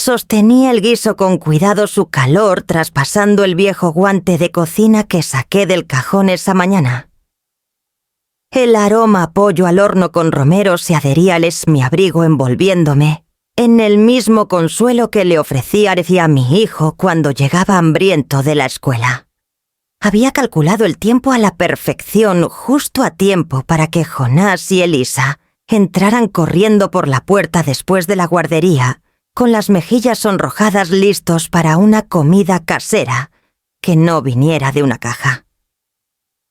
Sostenía el guiso con cuidado su calor traspasando el viejo guante de cocina que saqué del cajón esa mañana. El aroma a pollo al horno con romero se adhería al esmiabrigo envolviéndome, en el mismo consuelo que le ofrecía a mi hijo cuando llegaba hambriento de la escuela. Había calculado el tiempo a la perfección, justo a tiempo para que Jonás y Elisa entraran corriendo por la puerta después de la guardería, con las mejillas sonrojadas listos para una comida casera que no viniera de una caja.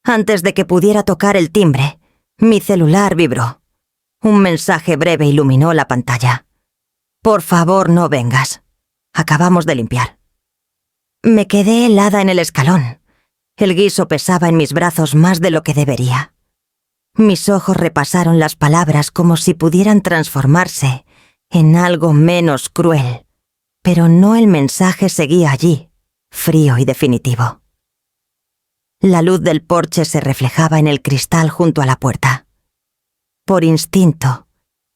Antes de que pudiera tocar el timbre, mi celular vibró. Un mensaje breve iluminó la pantalla. «Por favor, no vengas. Acabamos de limpiar». Me quedé helada en el escalón. El guiso pesaba en mis brazos más de lo que debería. Mis ojos repasaron las palabras como si pudieran transformarse en algo menos cruel, pero no, el mensaje seguía allí, frío y definitivo. La luz del porche se reflejaba en el cristal junto a la puerta. Por instinto,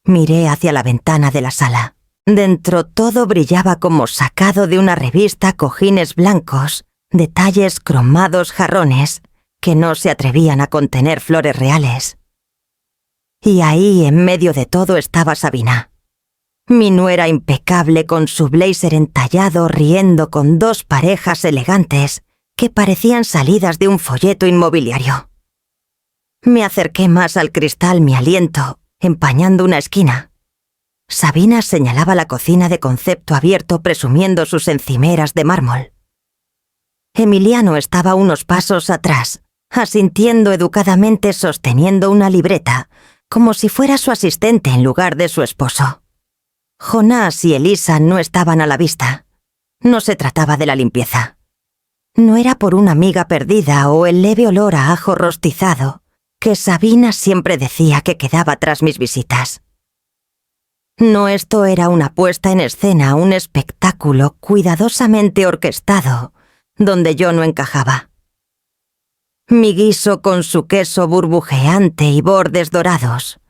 miré hacia la ventana de la sala. Dentro todo brillaba como sacado de una revista, cojines blancos, detalles cromados, jarrones que no se atrevían a contener flores reales. Y ahí, en medio de todo, estaba Sabina. Mi nuera impecable con su blazer entallado, riendo con dos parejas elegantes que parecían salidas de un folleto inmobiliario. Me acerqué más al cristal, mi aliento empañando una esquina. Sabina señalaba la cocina de concepto abierto presumiendo sus encimeras de mármol. Emiliano estaba unos pasos atrás, asintiendo educadamente sosteniendo una libreta, como si fuera su asistente en lugar de su esposo. Jonás y Elisa no estaban a la vista. No se trataba de la limpieza. No era por una amiga perdida o el leve olor a ajo rostizado que Sabina siempre decía que quedaba tras mis visitas. No, esto era una puesta en escena, un espectáculo cuidadosamente orquestado, donde yo no encajaba. Mi guiso con su queso burbujeante y bordes dorados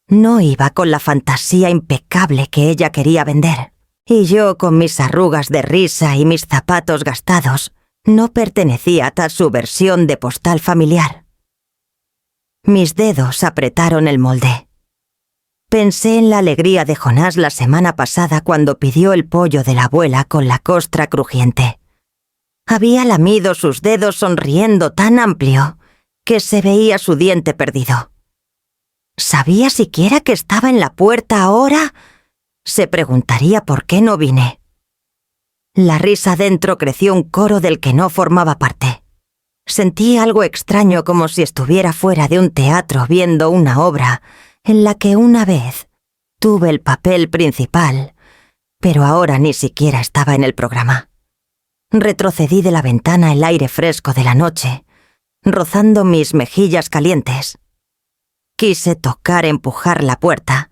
no iba con la fantasía impecable que ella quería vender, y yo con mis arrugas de risa y mis zapatos gastados no pertenecía a tal su versión de postal familiar. Mis dedos apretaron el molde. Pensé en la alegría de Jonás la semana pasada cuando pidió el pollo de la abuela con la costra crujiente. Había lamido sus dedos sonriendo tan amplio que se veía su diente perdido. ¿Sabía siquiera que estaba en la puerta ahora? Se preguntaría por qué no vine. La risa dentro creció un coro del que no formaba parte. Sentí algo extraño, como si estuviera fuera de un teatro viendo una obra en la que una vez tuve el papel principal, pero ahora ni siquiera estaba en el programa. Retrocedí de la ventana el aire fresco de la noche, rozando mis mejillas calientes. Quise empujar la puerta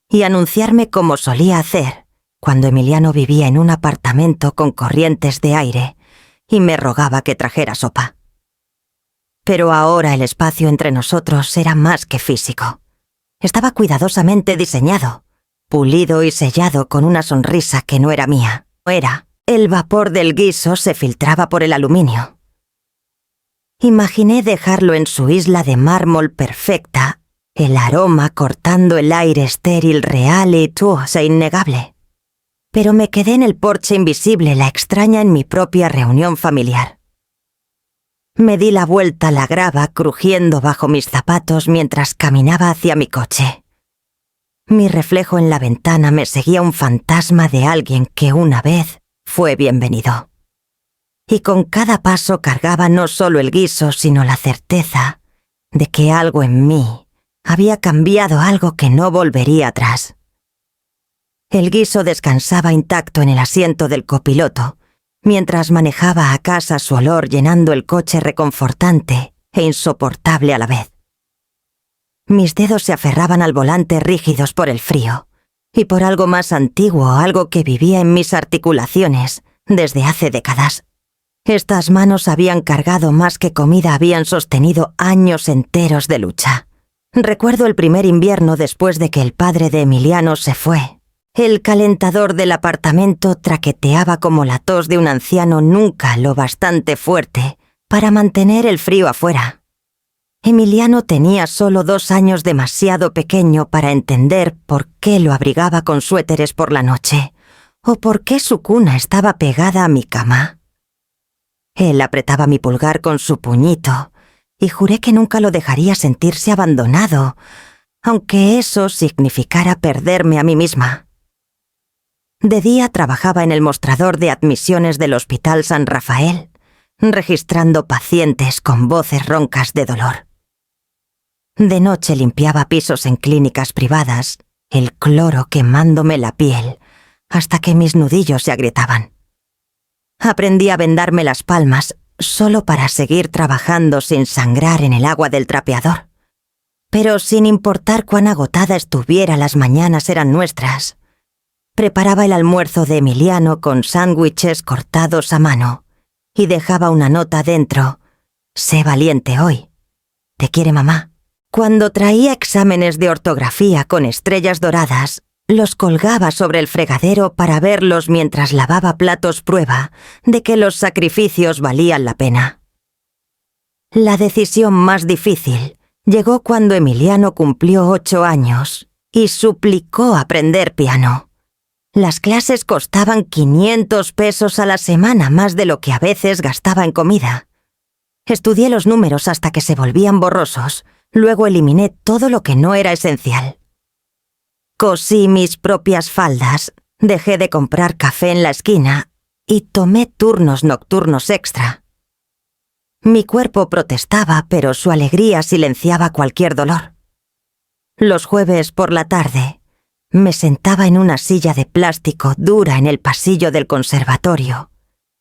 y anunciarme como solía hacer cuando Emiliano vivía en un apartamento con corrientes de aire y me rogaba que trajera sopa. Pero ahora el espacio entre nosotros era más que físico. Estaba cuidadosamente diseñado, pulido y sellado con una sonrisa que no era mía. El vapor del guiso se filtraba por el aluminio. Imaginé dejarlo en su isla de mármol perfecta, el aroma cortando el aire estéril real y tuosa innegable. Pero me quedé en el porche invisible, la extraña en mi propia reunión familiar. Me di la vuelta a la grava crujiendo bajo mis zapatos mientras caminaba hacia mi coche. Mi reflejo en la ventana me seguía, un fantasma de alguien que una vez fue bienvenido. Y con cada paso cargaba no solo el guiso, sino la certeza de que algo en mí había cambiado, algo que no volvería atrás. El guiso descansaba intacto en el asiento del copiloto, mientras manejaba a casa su olor llenando el coche reconfortante e insoportable a la vez. Mis dedos se aferraban al volante rígidos por el frío, y por algo más antiguo, algo que vivía en mis articulaciones desde hace décadas. Estas manos habían cargado más que comida, habían sostenido años enteros de lucha. Recuerdo el primer invierno después de que el padre de Emiliano se fue. El calentador del apartamento traqueteaba como la tos de un anciano nunca lo bastante fuerte para mantener el frío afuera. Emiliano tenía solo 2 años demasiado pequeño para entender por qué lo abrigaba con suéteres por la noche, o por qué su cuna estaba pegada a mi cama. Él apretaba mi pulgar con su puñito, y juré que nunca lo dejaría sentirse abandonado, aunque eso significara perderme a mí misma. De día trabajaba en el mostrador de admisiones del Hospital San Rafael, registrando pacientes con voces roncas de dolor. De noche limpiaba pisos en clínicas privadas, el cloro quemándome la piel, hasta que mis nudillos se agrietaban. Aprendí a vendarme las palmas solo para seguir trabajando sin sangrar en el agua del trapeador. Pero sin importar cuán agotada estuviera, las mañanas eran nuestras. Preparaba el almuerzo de Emiliano con sándwiches cortados a mano y dejaba una nota dentro: «Sé valiente hoy. Te quiere mamá». Cuando traía exámenes de ortografía con estrellas doradas, los colgaba sobre el fregadero para verlos mientras lavaba platos, prueba de que los sacrificios valían la pena. La decisión más difícil llegó cuando Emiliano cumplió 8 años y suplicó aprender piano. Las clases costaban 500 pesos a la semana, más de lo que a veces gastaba en comida. Estudié los números hasta que se volvían borrosos, luego eliminé todo lo que no era esencial. Cosí mis propias faldas, dejé de comprar café en la esquina y tomé turnos nocturnos extra. Mi cuerpo protestaba, pero su alegría silenciaba cualquier dolor. Los jueves por la tarde, me sentaba en una silla de plástico dura en el pasillo del conservatorio,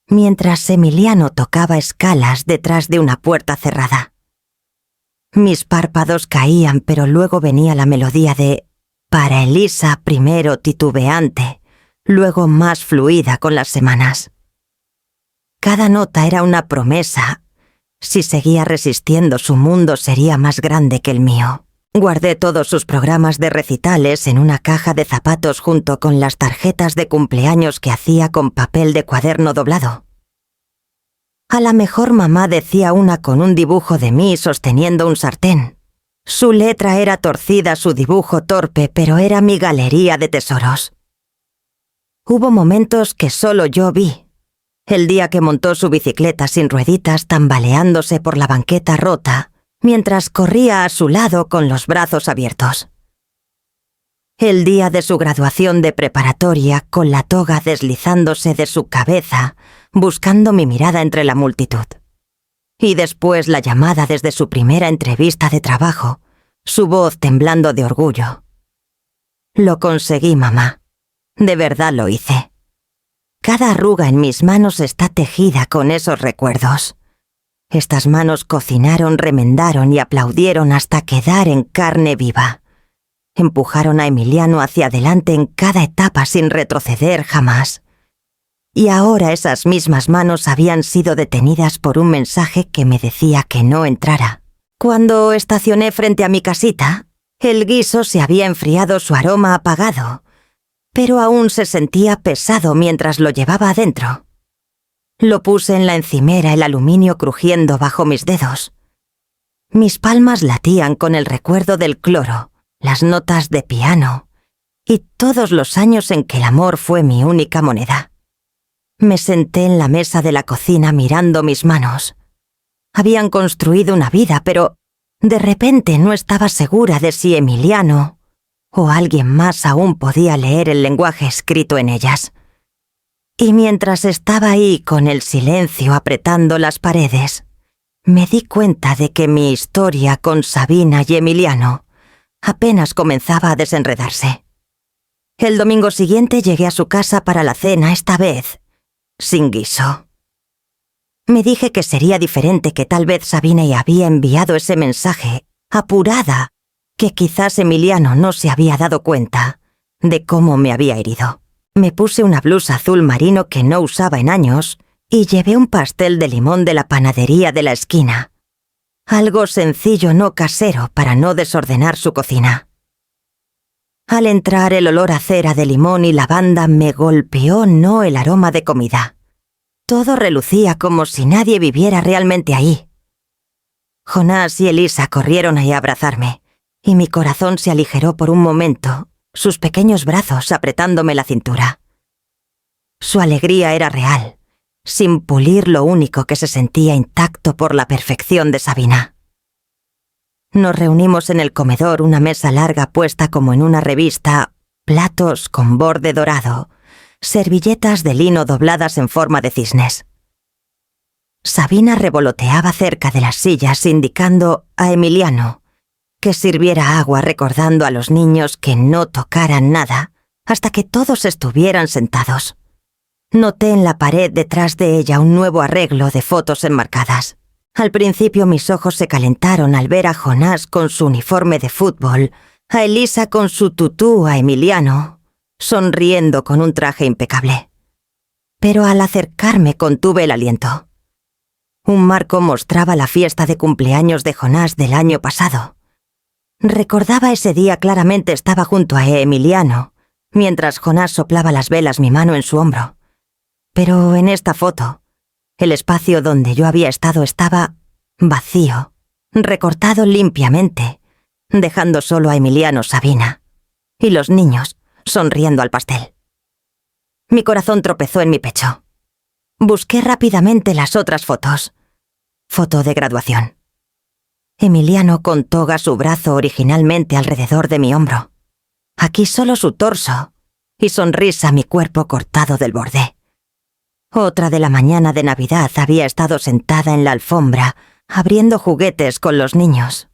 mientras Emiliano tocaba escalas detrás de una puerta cerrada. Mis párpados caían, pero luego venía la melodía de «Para Elisa», primero titubeante, luego más fluida con las semanas. Cada nota era una promesa. Si seguía resistiendo, su mundo sería más grande que el mío. Guardé todos sus programas de recitales en una caja de zapatos junto con las tarjetas de cumpleaños que hacía con papel de cuaderno doblado. A la mejor mamá decía una con un dibujo de mí sosteniendo un sartén. Su letra era torcida, su dibujo torpe, pero era mi galería de tesoros. Hubo momentos que solo yo vi. El día que montó su bicicleta sin rueditas tambaleándose por la banqueta rota, mientras corría a su lado con los brazos abiertos. El día de su graduación de preparatoria, con la toga deslizándose de su cabeza, buscando mi mirada entre la multitud. Y después la llamada desde su primera entrevista de trabajo, su voz temblando de orgullo. Lo conseguí, mamá. De verdad lo hice. Cada arruga en mis manos está tejida con esos recuerdos. Estas manos cocinaron, remendaron y aplaudieron hasta quedar en carne viva. Empujaron a Emiliano hacia adelante en cada etapa sin retroceder jamás. Y ahora esas mismas manos habían sido detenidas por un mensaje que me decía que no entrara. Cuando estacioné frente a mi casita, el guiso se había enfriado, su aroma apagado, pero aún se sentía pesado mientras lo llevaba adentro. Lo puse en la encimera, el aluminio crujiendo bajo mis dedos. Mis palmas latían con el recuerdo del cloro, las notas de piano y todos los años en que el amor fue mi única moneda. Me senté en la mesa de la cocina mirando mis manos. Habían construido una vida, pero de repente no estaba segura de si Emiliano o alguien más aún podía leer el lenguaje escrito en ellas. Y mientras estaba ahí con el silencio apretando las paredes, me di cuenta de que mi historia con Sabina y Emiliano apenas comenzaba a desenredarse. El domingo siguiente llegué a su casa para la cena, esta vez sin guiso. Me dije que sería diferente, que tal vez Sabina y había enviado ese mensaje, apurada, que quizás Emiliano no se había dado cuenta de cómo me había herido. Me puse una blusa azul marino que no usaba en años y llevé un pastel de limón de la panadería de la esquina. Algo sencillo, no casero, para no desordenar su cocina. Al entrar, el olor a cera de limón y lavanda me golpeó, no el aroma de comida. Todo relucía como si nadie viviera realmente ahí. Jonás y Elisa corrieron a abrazarme, y mi corazón se aligeró por un momento, sus pequeños brazos apretándome la cintura. Su alegría era real, sin pulir lo único que se sentía intacto por la perfección de Sabina. Nos reunimos en el comedor, una mesa larga puesta como en una revista, platos con borde dorado, servilletas de lino dobladas en forma de cisnes. Sabina revoloteaba cerca de las sillas indicando a Emiliano que sirviera agua, recordando a los niños que no tocaran nada hasta que todos estuvieran sentados. Noté en la pared detrás de ella un nuevo arreglo de fotos enmarcadas. Al principio mis ojos se calentaron al ver a Jonás con su uniforme de fútbol, a Elisa con su tutú, a Emiliano sonriendo con un traje impecable. Pero al acercarme contuve el aliento. Un marco mostraba la fiesta de cumpleaños de Jonás del año pasado. Recordaba ese día claramente, estaba junto a Emiliano, mientras Jonás soplaba las velas, mi mano en su hombro. Pero en esta foto, el espacio donde yo había estado estaba vacío, recortado limpiamente, dejando solo a Emiliano, Sabina y los niños sonriendo al pastel. Mi corazón tropezó en mi pecho. Busqué rápidamente las otras fotos. Foto de graduación. Emiliano con toga, su brazo originalmente alrededor de mi hombro. Aquí solo su torso y sonrisa, mi cuerpo cortado del borde. Otra de la mañana de Navidad, había estado sentada en la alfombra, abriendo juguetes con los niños.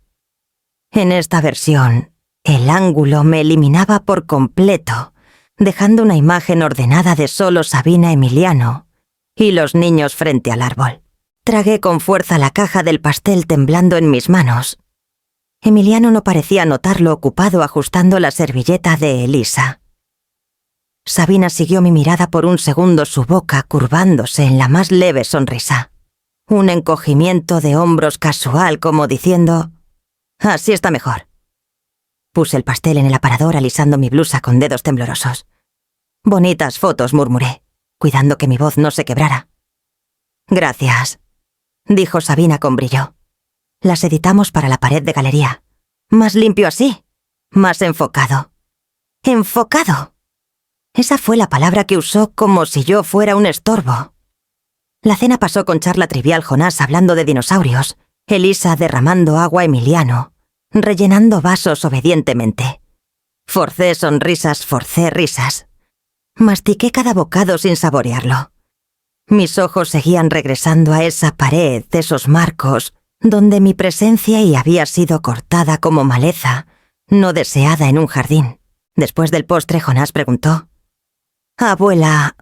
En esta versión, el ángulo me eliminaba por completo, dejando una imagen ordenada de solo Sabina, Emiliano y los niños frente al árbol. Tragué con fuerza la caja del pastel temblando en mis manos. Emiliano no parecía notarlo, ocupado ajustando la servilleta de Elisa. Sabina siguió mi mirada por un segundo, su boca curvándose en la más leve sonrisa. Un encogimiento de hombros casual, como diciendo: «Así está mejor». Puse el pastel en el aparador, alisando mi blusa con dedos temblorosos. «Bonitas fotos», murmuré, cuidando que mi voz no se quebrara. «Gracias», dijo Sabina con brillo. «Las editamos para la pared de galería. Más limpio así, más enfocado». «¡Enfocado!». Esa fue la palabra que usó, como si yo fuera un estorbo. La cena pasó con charla trivial, Jonás hablando de dinosaurios, Elisa derramando agua a Emiliano, rellenando vasos obedientemente. Forcé sonrisas, forcé risas. Mastiqué cada bocado sin saborearlo. Mis ojos seguían regresando a esa pared, esos marcos, donde mi presencia había sido cortada como maleza, no deseada en un jardín. Después del postre, Jonás preguntó: «Abuela,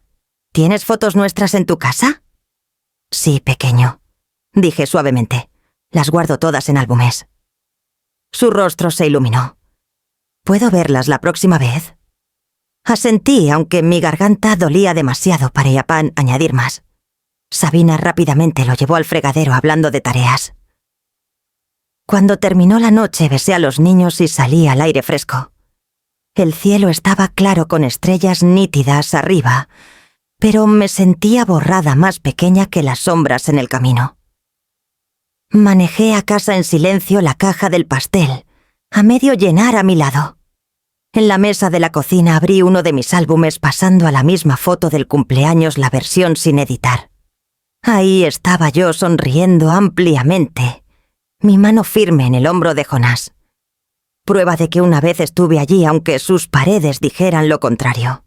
¿tienes fotos nuestras en tu casa?». «Sí, pequeño», dije suavemente. «Las guardo todas en álbumes». Su rostro se iluminó. «¿Puedo verlas la próxima vez?». Asentí, aunque mi garganta dolía demasiado para añadir más. Sabina rápidamente lo llevó al fregadero, hablando de tareas. Cuando terminó la noche, besé a los niños y salí al aire fresco. El cielo estaba claro con estrellas nítidas arriba, pero me sentía borrada, más pequeña que las sombras en el camino. Manejé a casa en silencio la caja del pastel, a medio llenar a mi lado. En la mesa de la cocina abrí uno de mis álbumes, pasando a la misma foto del cumpleaños, la versión sin editar. Ahí estaba yo sonriendo ampliamente, mi mano firme en el hombro de Jonás. Prueba de que una vez estuve allí, aunque sus paredes dijeran lo contrario.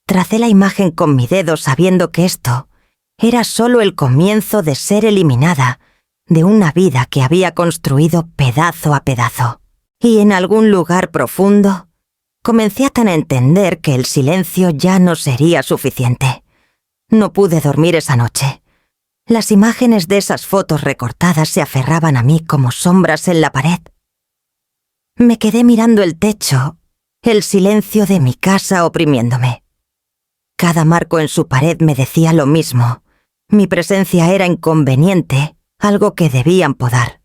Tracé la imagen con mi dedo, sabiendo que esto era solo el comienzo de ser eliminada de una vida que había construido pedazo a pedazo. Y en algún lugar profundo, comencé a entender que el silencio ya no sería suficiente. No pude dormir esa noche. Las imágenes de esas fotos recortadas se aferraban a mí como sombras en la pared. Me quedé mirando el techo, el silencio de mi casa oprimiéndome. Cada marco en su pared me decía lo mismo. Mi presencia era inconveniente, algo que debían podar.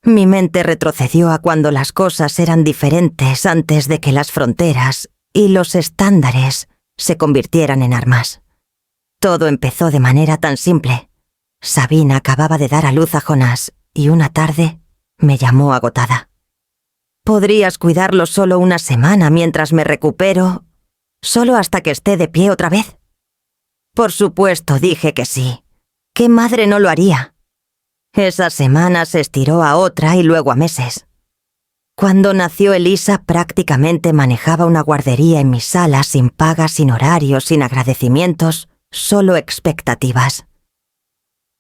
Mi mente retrocedió a cuando las cosas eran diferentes antes de que las fronteras y los estándares se convirtieran en armas. Todo empezó de manera tan simple. Sabina acababa de dar a luz a Jonás y una tarde me llamó agotada. ¿Podrías cuidarlo solo una semana mientras me recupero? ¿Solo hasta que esté de pie otra vez? Por supuesto, dije que sí. ¿Qué madre no lo haría? Esa semana se estiró a otra y luego a meses. Cuando nació Elisa, prácticamente manejaba una guardería en mi sala sin paga, sin horarios, sin agradecimientos, solo expectativas.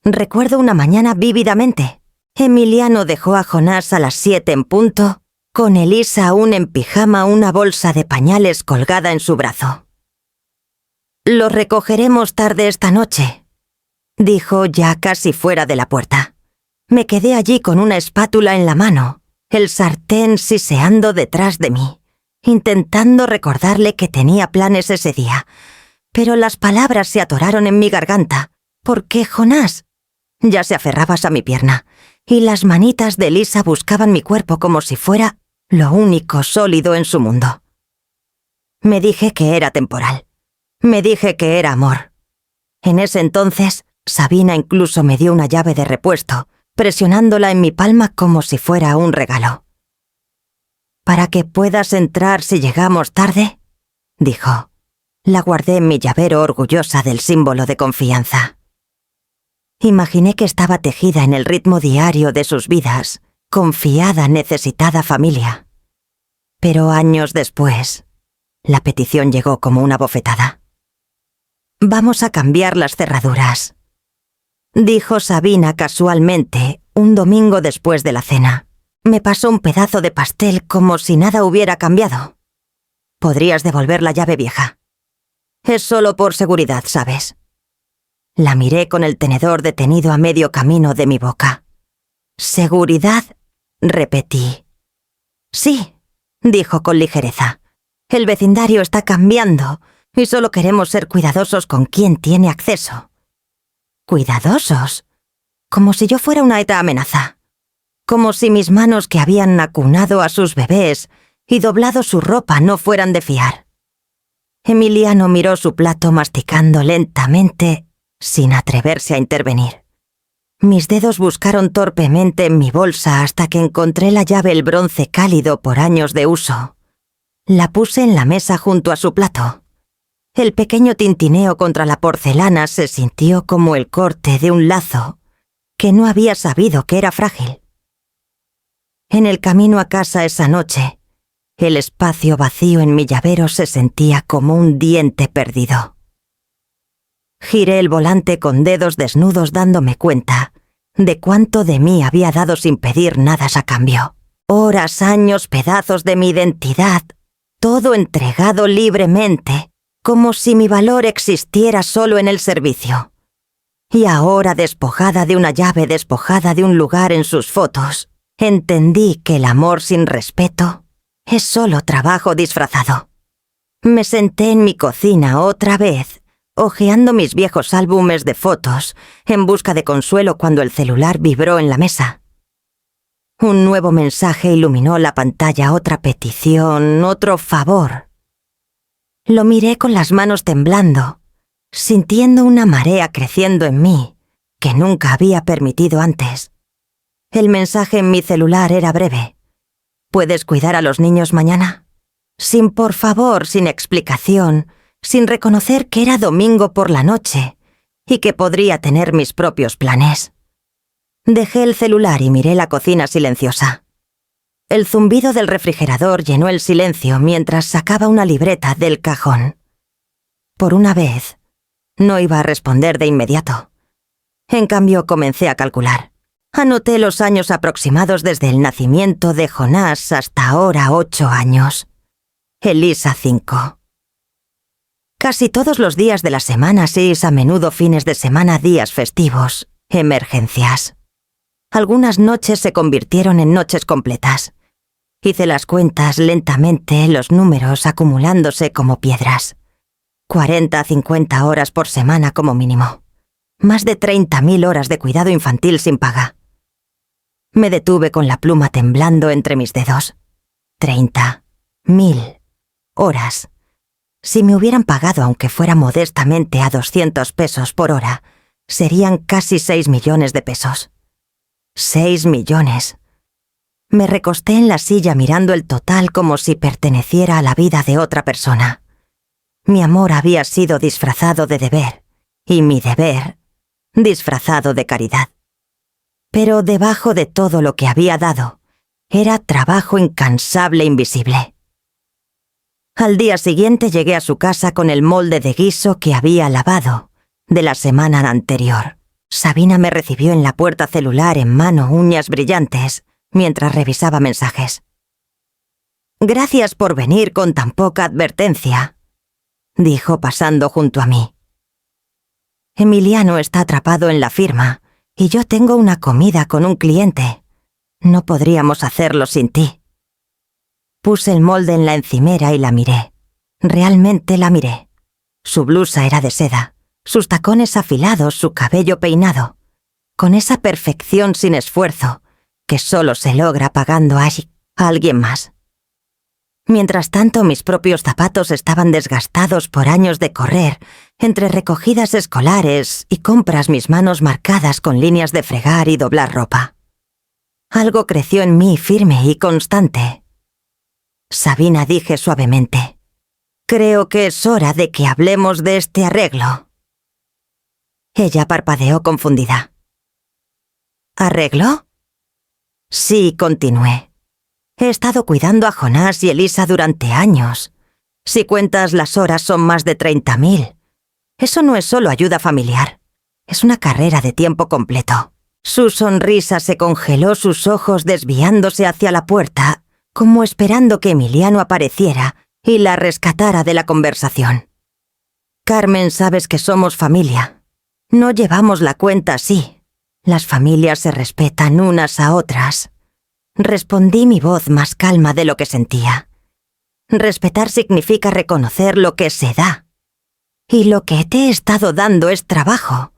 Recuerdo una mañana vívidamente. Emiliano dejó a Jonás a las 7 en punto, con Elisa aún en pijama, una bolsa de pañales colgada en su brazo. «Lo recogeremos tarde esta noche», dijo ya casi fuera de la puerta. Me quedé allí con una espátula en la mano, el sartén siseando detrás de mí, intentando recordarle que tenía planes ese día, pero las palabras se atoraron en mi garganta, porque Jonás ya se aferraba a mi pierna, y las manitas de Elisa buscaban mi cuerpo como si fuera lo único sólido en su mundo. Me dije que era temporal. Me dije que era amor. En ese entonces, Sabina incluso me dio una llave de repuesto, presionándola en mi palma como si fuera un regalo. «Para que puedas entrar si llegamos tarde», dijo. La guardé en mi llavero orgullosa del símbolo de confianza. Imaginé que estaba tejida en el ritmo diario de sus vidas, confiada, necesitada familia. Pero años después, la petición llegó como una bofetada. «Vamos a cambiar las cerraduras», dijo Sabina casualmente un domingo después de la cena. Me pasó un pedazo de pastel como si nada hubiera cambiado. «Podrías devolver la llave vieja. Es solo por seguridad, ¿sabes?» La miré con el tenedor detenido a medio camino de mi boca. «¿Seguridad?», repetí. «Sí», dijo con ligereza. «El vecindario está cambiando y solo queremos ser cuidadosos con quien tiene acceso». ¿Cuidadosos? Como si yo fuera una eta amenaza. Como si mis manos que habían acunado a sus bebés y doblado su ropa no fueran de fiar. Emiliano miró su plato masticando lentamente, sin atreverse a intervenir. Mis dedos buscaron torpemente en mi bolsa hasta que encontré la llave, el bronce cálido por años de uso. La puse en la mesa junto a su plato. El pequeño tintineo contra la porcelana se sintió como el corte de un lazo que no había sabido que era frágil. En el camino a casa esa noche, el espacio vacío en mi llavero se sentía como un diente perdido. Giré el volante con dedos desnudos dándome cuenta de cuánto de mí había dado sin pedir nada a cambio. Horas, años, pedazos de mi identidad, todo entregado libremente, como si mi valor existiera solo en el servicio. Y ahora, despojada de una llave, despojada de un lugar en sus fotos, entendí que el amor sin respeto es solo trabajo disfrazado. Me senté en mi cocina otra vez, hojeando mis viejos álbumes de fotos, en busca de consuelo cuando el celular vibró en la mesa. Un nuevo mensaje iluminó la pantalla, otra petición, otro favor. Lo miré con las manos temblando, sintiendo una marea creciendo en mí, que nunca había permitido antes. El mensaje en mi celular era breve. ¿Puedes cuidar a los niños mañana? Sin por favor, sin explicación, sin reconocer que era domingo por la noche y que podría tener mis propios planes. Dejé el celular y miré la cocina silenciosa. El zumbido del refrigerador llenó el silencio mientras sacaba una libreta del cajón. Por una vez, no iba a responder de inmediato. En cambio, comencé a calcular. Anoté los años aproximados desde el nacimiento de Jonás hasta ahora 8 años. Elisa 5. Casi todos los días de la semana, 6, a menudo fines de semana, días festivos, emergencias. Algunas noches se convirtieron en noches completas. Hice las cuentas lentamente, los números acumulándose como piedras. 40 a 50 horas por semana como mínimo. Más de 30.000 horas de cuidado infantil sin paga. Me detuve con la pluma temblando entre mis dedos. 30.000 horas. Si me hubieran pagado aunque fuera modestamente a 200 pesos por hora, serían casi 6 millones de pesos. 6 millones. Me recosté en la silla mirando el total como si perteneciera a la vida de otra persona. Mi amor había sido disfrazado de deber, y mi deber disfrazado de caridad. Pero debajo de todo lo que había dado, era trabajo incansable e invisible. Al día siguiente llegué a su casa con el molde de guiso que había lavado de la semana anterior. Sabina me recibió en la puerta celular en mano, uñas brillantes, mientras revisaba mensajes. «Gracias por venir con tan poca advertencia», dijo pasando junto a mí. «Emiliano está atrapado en la firma y yo tengo una comida con un cliente. No podríamos hacerlo sin ti». Puse el molde en la encimera y la miré. Realmente la miré. Su blusa era de seda, sus tacones afilados, su cabello peinado, con esa perfección sin esfuerzo que solo se logra pagando a alguien más. Mientras tanto, mis propios zapatos estaban desgastados por años de correr, entre recogidas escolares y compras, mis manos marcadas con líneas de fregar y doblar ropa. Algo creció en mí firme y constante. «Sabina», dije suavemente, «creo que es hora de que hablemos de este arreglo». Ella parpadeó confundida. «¿Arreglo?» «Sí», continué. «He estado cuidando a Jonás y Elisa durante años. Si cuentas las horas son más de 30.000. Eso no es solo ayuda familiar. Es una carrera de tiempo completo». Su sonrisa se congeló, sus ojos desviándose hacia la puerta, como esperando que Emiliano apareciera y la rescatara de la conversación. «Carmen, sabes que somos familia. No llevamos la cuenta así. Las familias se respetan unas a otras». Respondí, mi voz más calma de lo que sentía. Respetar significa reconocer lo que se da. Y lo que te he estado dando es trabajo.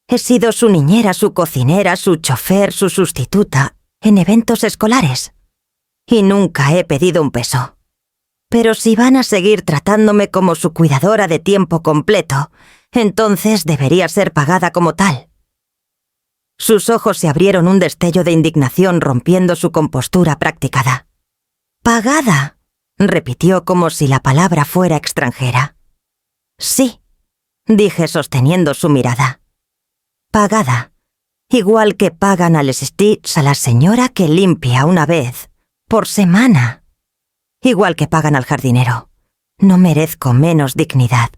He sido su niñera, su cocinera, su chofer, su sustituta, en eventos escolares. Y nunca he pedido un peso. Pero si van a seguir tratándome como su cuidadora de tiempo completo, entonces debería ser pagada como tal. Sus ojos se abrieron un destello de indignación rompiendo su compostura practicada. «¿Pagada?», repitió como si la palabra fuera extranjera. «Sí», dije sosteniendo su mirada. «Pagada, igual que pagan al Stitch a la señora que limpia una vez por semana. Igual que pagan al jardinero. No merezco menos dignidad».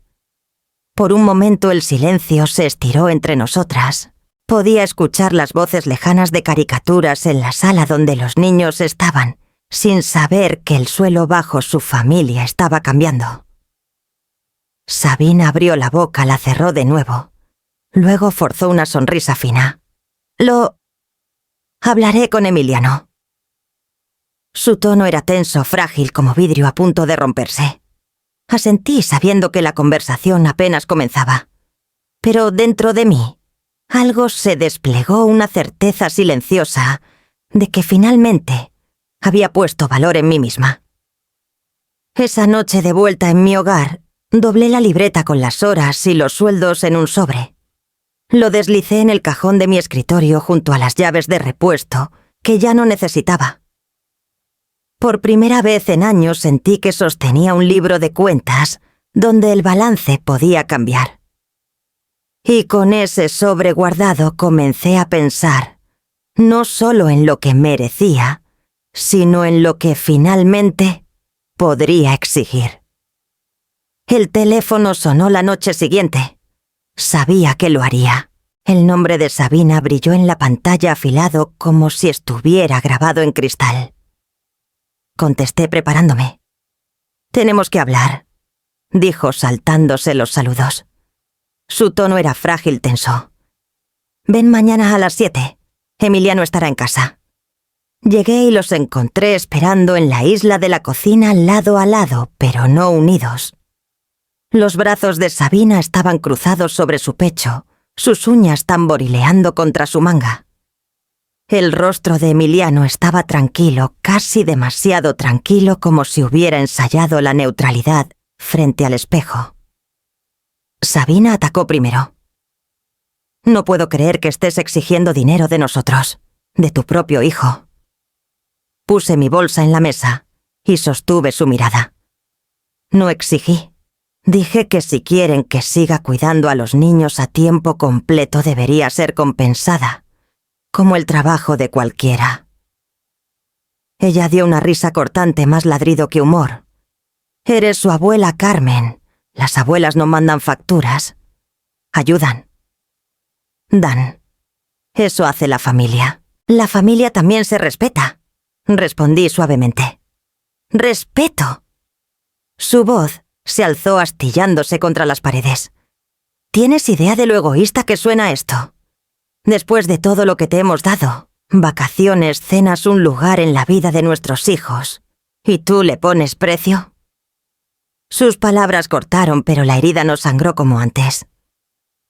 Por un momento el silencio se estiró entre nosotras. Podía escuchar las voces lejanas de caricaturas en la sala donde los niños estaban, sin saber que el suelo bajo su familia estaba cambiando. Sabina abrió la boca, la cerró de nuevo. Luego forzó una sonrisa fina. Hablaré con Emiliano». Su tono era tenso, frágil, como vidrio a punto de romperse. Asentí sabiendo que la conversación apenas comenzaba. Pero dentro de mí, algo se desplegó, una certeza silenciosa de que finalmente había puesto valor en mí misma. Esa noche de vuelta en mi hogar, doblé la libreta con las horas y los sueldos en un sobre. Lo deslicé en el cajón de mi escritorio junto a las llaves de repuesto que ya no necesitaba. Por primera vez en años sentí que sostenía un libro de cuentas donde el balance podía cambiar. Y con ese sobre guardado comencé a pensar, no solo en lo que merecía, sino en lo que finalmente podría exigir. El teléfono sonó la noche siguiente. Sabía que lo haría. El nombre de Sabina brilló en la pantalla afilado como si estuviera grabado en cristal. Contesté preparándome. «Tenemos que hablar», dijo saltándose los saludos. Su tono era frágil, tenso. «Ven mañana a las 7. Emiliano estará en casa». Llegué y los encontré esperando en la isla de la cocina lado a lado, pero no unidos. Los brazos de Sabina estaban cruzados sobre su pecho, sus uñas tamborileando contra su manga. El rostro de Emiliano estaba tranquilo, casi demasiado tranquilo, como si hubiera ensayado la neutralidad frente al espejo. Sabina atacó primero. No puedo creer que estés exigiendo dinero de nosotros, de tu propio hijo. Puse mi bolsa en la mesa y sostuve su mirada. No exigí. Dije que si quieren que siga cuidando a los niños a tiempo completo debería ser compensada, como el trabajo de cualquiera. Ella dio una risa cortante, más ladrido que humor. Eres su abuela Carmen. Las abuelas no mandan facturas. Ayudan. Dan. Eso hace la familia. La familia también se respeta, respondí suavemente. ¡Respeto! Su voz se alzó astillándose contra las paredes. ¿Tienes idea de lo egoísta que suena esto? Después de todo lo que te hemos dado, vacaciones, cenas, un lugar en la vida de nuestros hijos, ¿y tú le pones precio? Sus palabras cortaron, pero la herida no sangró como antes.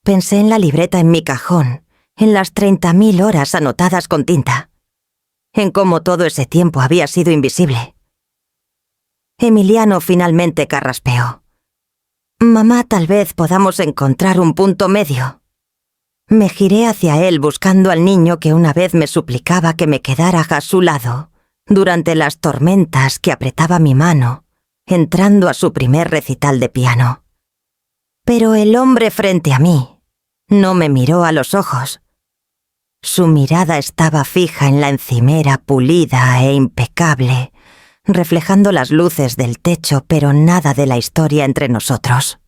Pensé en la libreta en mi cajón, en las 30.000 horas anotadas con tinta, en cómo todo ese tiempo había sido invisible. Emiliano finalmente carraspeó. Mamá, tal vez podamos encontrar un punto medio. Me giré hacia él buscando al niño que una vez me suplicaba que me quedara a su lado durante las tormentas, que apretaba mi mano, entrando a su primer recital de piano. Pero el hombre frente a mí no me miró a los ojos. Su mirada estaba fija en la encimera pulida e impecable, reflejando las luces del techo, pero nada de la historia entre nosotros.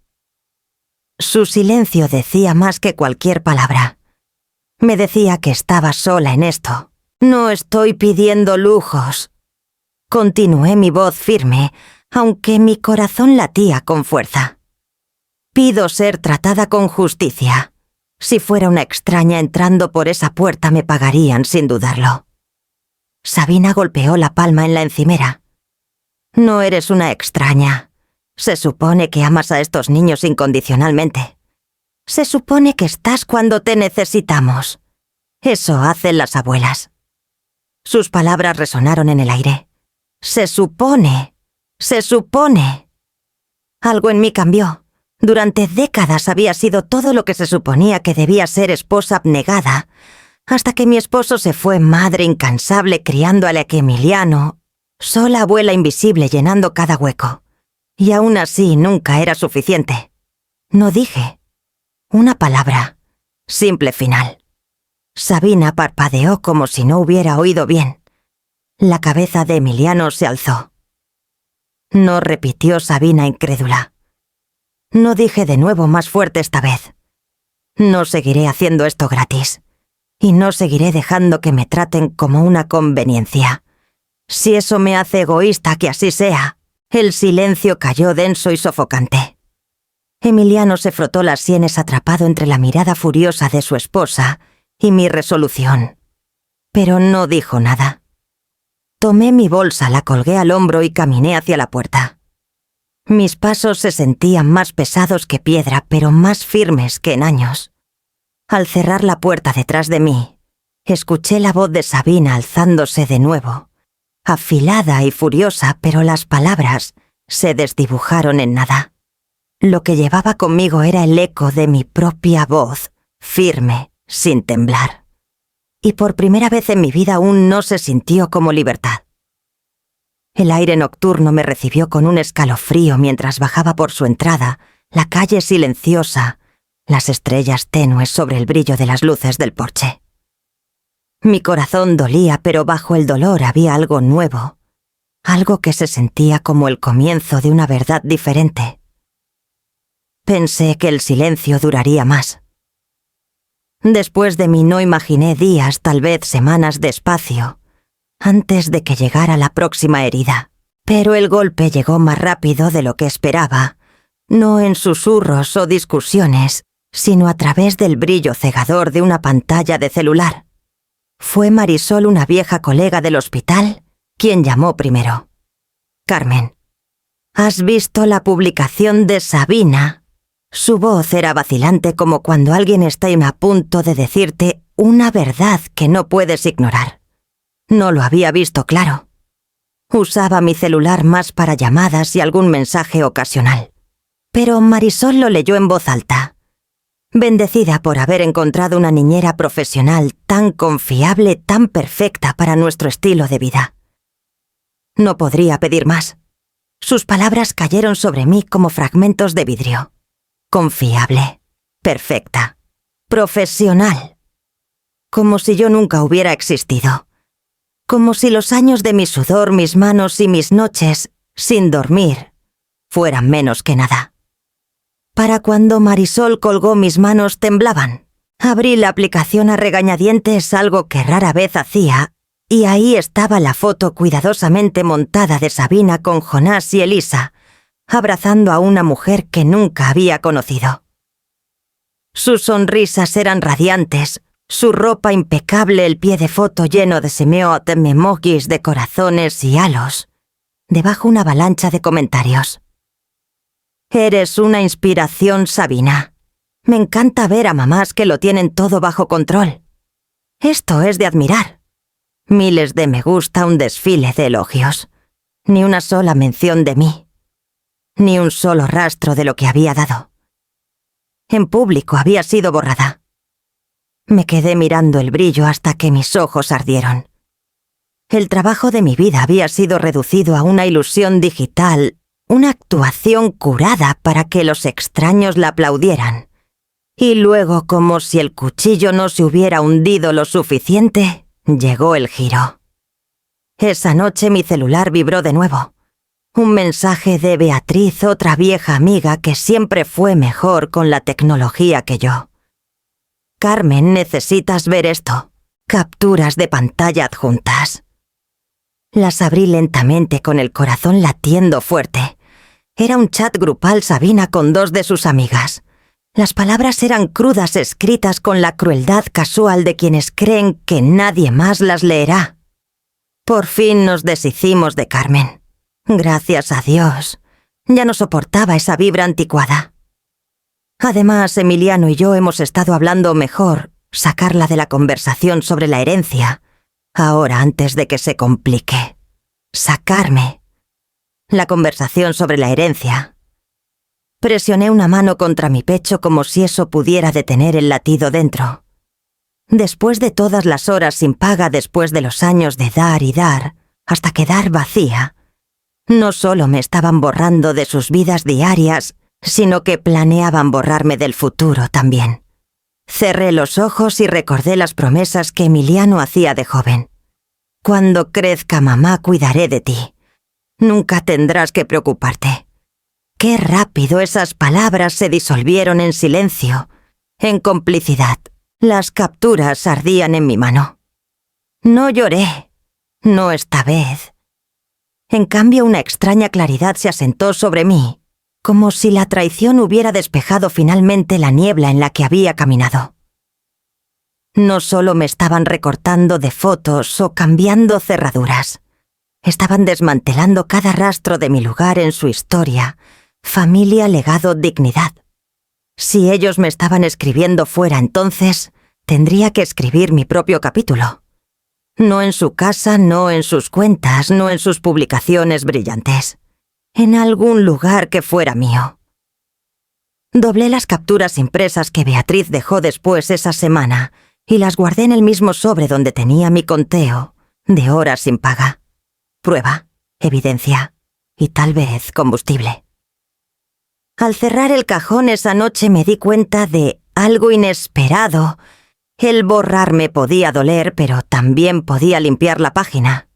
Su silencio decía más que cualquier palabra. Me decía que estaba sola en esto. No estoy pidiendo lujos. Continué mi voz firme, aunque mi corazón latía con fuerza. Pido ser tratada con justicia. Si fuera una extraña entrando por esa puerta me pagarían sin dudarlo. Sabina golpeó la palma en la encimera. No eres una extraña. Se supone que amas a estos niños incondicionalmente. Se supone que estás cuando te necesitamos. Eso hacen las abuelas. Sus palabras resonaron en el aire. Se supone. Se supone. Algo en mí cambió. Durante décadas había sido todo lo que se suponía que debía ser esposa abnegada, hasta que mi esposo se fue madre incansable criando a Emiliano, sola abuela invisible llenando cada hueco. Y aún así nunca era suficiente. No dije una palabra. Simple final. Sabina parpadeó como si no hubiera oído bien. La cabeza de Emiliano se alzó. No, repitió Sabina incrédula. No, dije de nuevo más fuerte esta vez. No seguiré haciendo esto gratis. Y no seguiré dejando que me traten como una conveniencia. Si eso me hace egoísta, que así sea. El silencio cayó denso y sofocante. Emiliano se frotó las sienes atrapado entre la mirada furiosa de su esposa y mi resolución. Pero no dijo nada. Tomé mi bolsa, la colgué al hombro y caminé hacia la puerta. Mis pasos se sentían más pesados que piedra, pero más firmes que en años. Al cerrar la puerta detrás de mí, escuché la voz de Sabina alzándose de nuevo, afilada y furiosa, pero las palabras se desdibujaron en nada. Lo que llevaba conmigo era el eco de mi propia voz, firme, sin temblar. Y por primera vez en mi vida aún no se sintió como libertad. El aire nocturno me recibió con un escalofrío mientras bajaba por su entrada, la calle silenciosa, las estrellas tenues sobre el brillo de las luces del porche. Mi corazón dolía, pero bajo el dolor había algo nuevo, algo que se sentía como el comienzo de una verdad diferente. Pensé que el silencio duraría más. Después de mí no imaginé días, tal vez semanas de espacio, antes de que llegara la próxima herida. Pero el golpe llegó más rápido de lo que esperaba, no en susurros o discusiones, sino a través del brillo cegador de una pantalla de celular. Fue Marisol, una vieja colega del hospital, quien llamó primero. Carmen, ¿has visto la publicación de Sabina? Su voz era vacilante, como cuando alguien está a punto de decirte una verdad que no puedes ignorar. No lo había visto claro. Usaba mi celular más para llamadas y algún mensaje ocasional. Pero Marisol lo leyó en voz alta. Bendecida por haber encontrado una niñera profesional tan confiable, tan perfecta para nuestro estilo de vida. No podría pedir más. Sus palabras cayeron sobre mí como fragmentos de vidrio. Confiable, perfecta, profesional. Como si yo nunca hubiera existido. Como si los años de mi sudor, mis manos y mis noches, sin dormir, fueran menos que nada. Para cuando Marisol colgó, mis manos temblaban. Abrí la aplicación a regañadientes, algo que rara vez hacía, y ahí estaba la foto cuidadosamente montada de Sabina con Jonás y Elisa, abrazando a una mujer que nunca había conocido. Sus sonrisas eran radiantes, su ropa impecable, el pie de foto lleno de semiotes, emojis de corazones y halos. Debajo una avalancha de comentarios. Eres una inspiración, Sabina. Me encanta ver a mamás que lo tienen todo bajo control. Esto es de admirar. Miles de me gusta, un desfile de elogios. Ni una sola mención de mí. Ni un solo rastro de lo que había dado. En público había sido borrada. Me quedé mirando el brillo hasta que mis ojos ardieron. El trabajo de mi vida había sido reducido a una ilusión digital, una actuación curada para que los extraños la aplaudieran. Y luego, como si el cuchillo no se hubiera hundido lo suficiente, llegó el giro. Esa noche mi celular vibró de nuevo. Un mensaje de Beatriz, otra vieja amiga que siempre fue mejor con la tecnología que yo. Carmen, necesitas ver esto. Capturas de pantalla adjuntas. Las abrí lentamente con el corazón latiendo fuerte. Era un chat grupal Sabina con dos de sus amigas. Las palabras eran crudas, escritas con la crueldad casual de quienes creen que nadie más las leerá. Por fin nos deshicimos de Carmen. Gracias a Dios. Ya no soportaba esa vibra anticuada. Además, Emiliano y yo hemos estado hablando mejor, sacarla de la conversación sobre la herencia, ahora antes de que se complique. Sacarme. La conversación sobre la herencia. Presioné una mano contra mi pecho como si eso pudiera detener el latido dentro. Después de todas las horas sin paga, después de los años de dar y dar, hasta quedar vacía, no solo me estaban borrando de sus vidas diarias, sino que planeaban borrarme del futuro también. Cerré los ojos y recordé las promesas que Emiliano hacía de joven. Cuando crezca mamá, cuidaré de ti. Nunca tendrás que preocuparte. Qué rápido esas palabras se disolvieron en silencio, en complicidad. Las capturas ardían en mi mano. No lloré, no esta vez. En cambio, una extraña claridad se asentó sobre mí, como si la traición hubiera despejado finalmente la niebla en la que había caminado. No solo me estaban recortando de fotos o cambiando cerraduras. Estaban desmantelando cada rastro de mi lugar en su historia, familia, legado, dignidad. Si ellos me estaban escribiendo fuera, entonces tendría que escribir mi propio capítulo. No en su casa, no en sus cuentas, no en sus publicaciones brillantes. En algún lugar que fuera mío. Doblé las capturas impresas que Beatriz dejó después esa semana y las guardé en el mismo sobre donde tenía mi conteo de horas sin paga. Prueba, evidencia y tal vez combustible. Al cerrar el cajón esa noche me di cuenta de algo inesperado. El borrarme podía doler, pero también podía limpiar la página.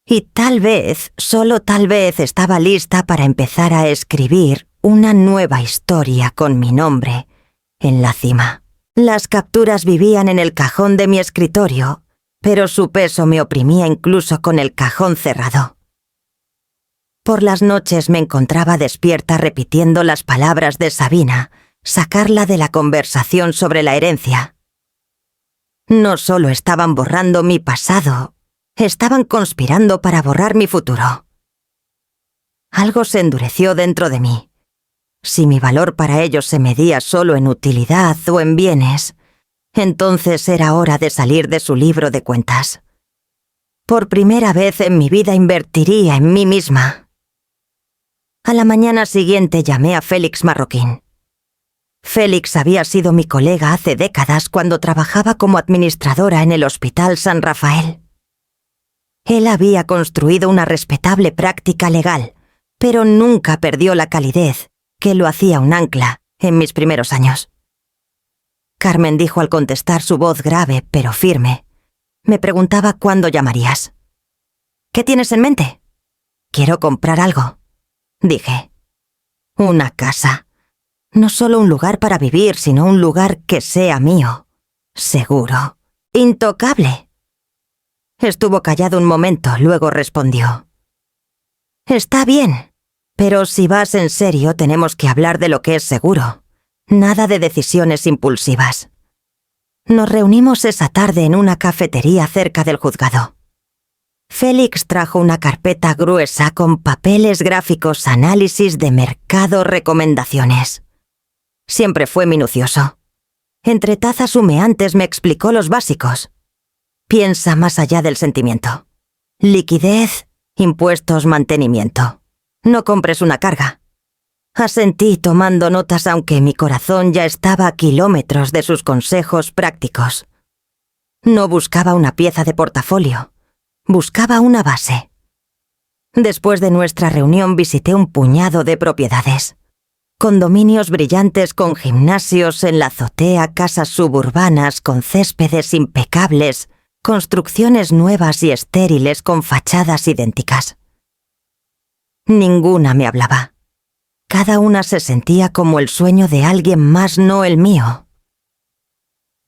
Y tal vez, solo tal vez, estaba lista para empezar a escribir una nueva historia con mi nombre en la cima. Las capturas vivían en el cajón de mi escritorio, pero su peso me oprimía incluso con el cajón cerrado. Por las noches me encontraba despierta repitiendo las palabras de Sabina, sacarla de la conversación sobre la herencia. No solo estaban borrando mi pasado, estaban conspirando para borrar mi futuro. Algo se endureció dentro de mí. Si mi valor para ellos se medía solo en utilidad o en bienes, Entonces era hora de salir de su libro de cuentas. Por primera vez en mi vida invertiría en mí misma. A la mañana siguiente llamé a Félix Marroquín. Félix había sido mi colega hace décadas cuando trabajaba como administradora en el Hospital San Rafael. Él había construido una respetable práctica legal, pero nunca perdió la calidez que lo hacía un ancla en mis primeros años. Carmen dijo al contestar su voz grave pero firme. Me preguntaba cuándo llamarías. ¿Qué tienes en mente? Quiero comprar algo, dije. Una casa. No solo un lugar para vivir, sino un lugar que sea mío. Seguro. Intocable. Estuvo callado un momento, luego respondió. Está bien, pero si vas en serio tenemos que hablar de lo que es seguro. Nada de decisiones impulsivas. Nos reunimos esa tarde en una cafetería cerca del juzgado. Félix trajo una carpeta gruesa con papeles gráficos, análisis de mercado, recomendaciones. Siempre fue minucioso. Entre tazas humeantes me explicó los básicos. Piensa más allá del sentimiento. Liquidez, impuestos, mantenimiento. No compres una carga. Asentí tomando notas aunque mi corazón ya estaba a kilómetros de sus consejos prácticos. No buscaba una pieza de portafolio. Buscaba una base. Después de nuestra reunión visité un puñado de propiedades. Condominios brillantes con gimnasios en la azotea, casas suburbanas con céspedes impecables, construcciones nuevas y estériles con fachadas idénticas. Ninguna me hablaba. Cada una se sentía como el sueño de alguien más, no el mío.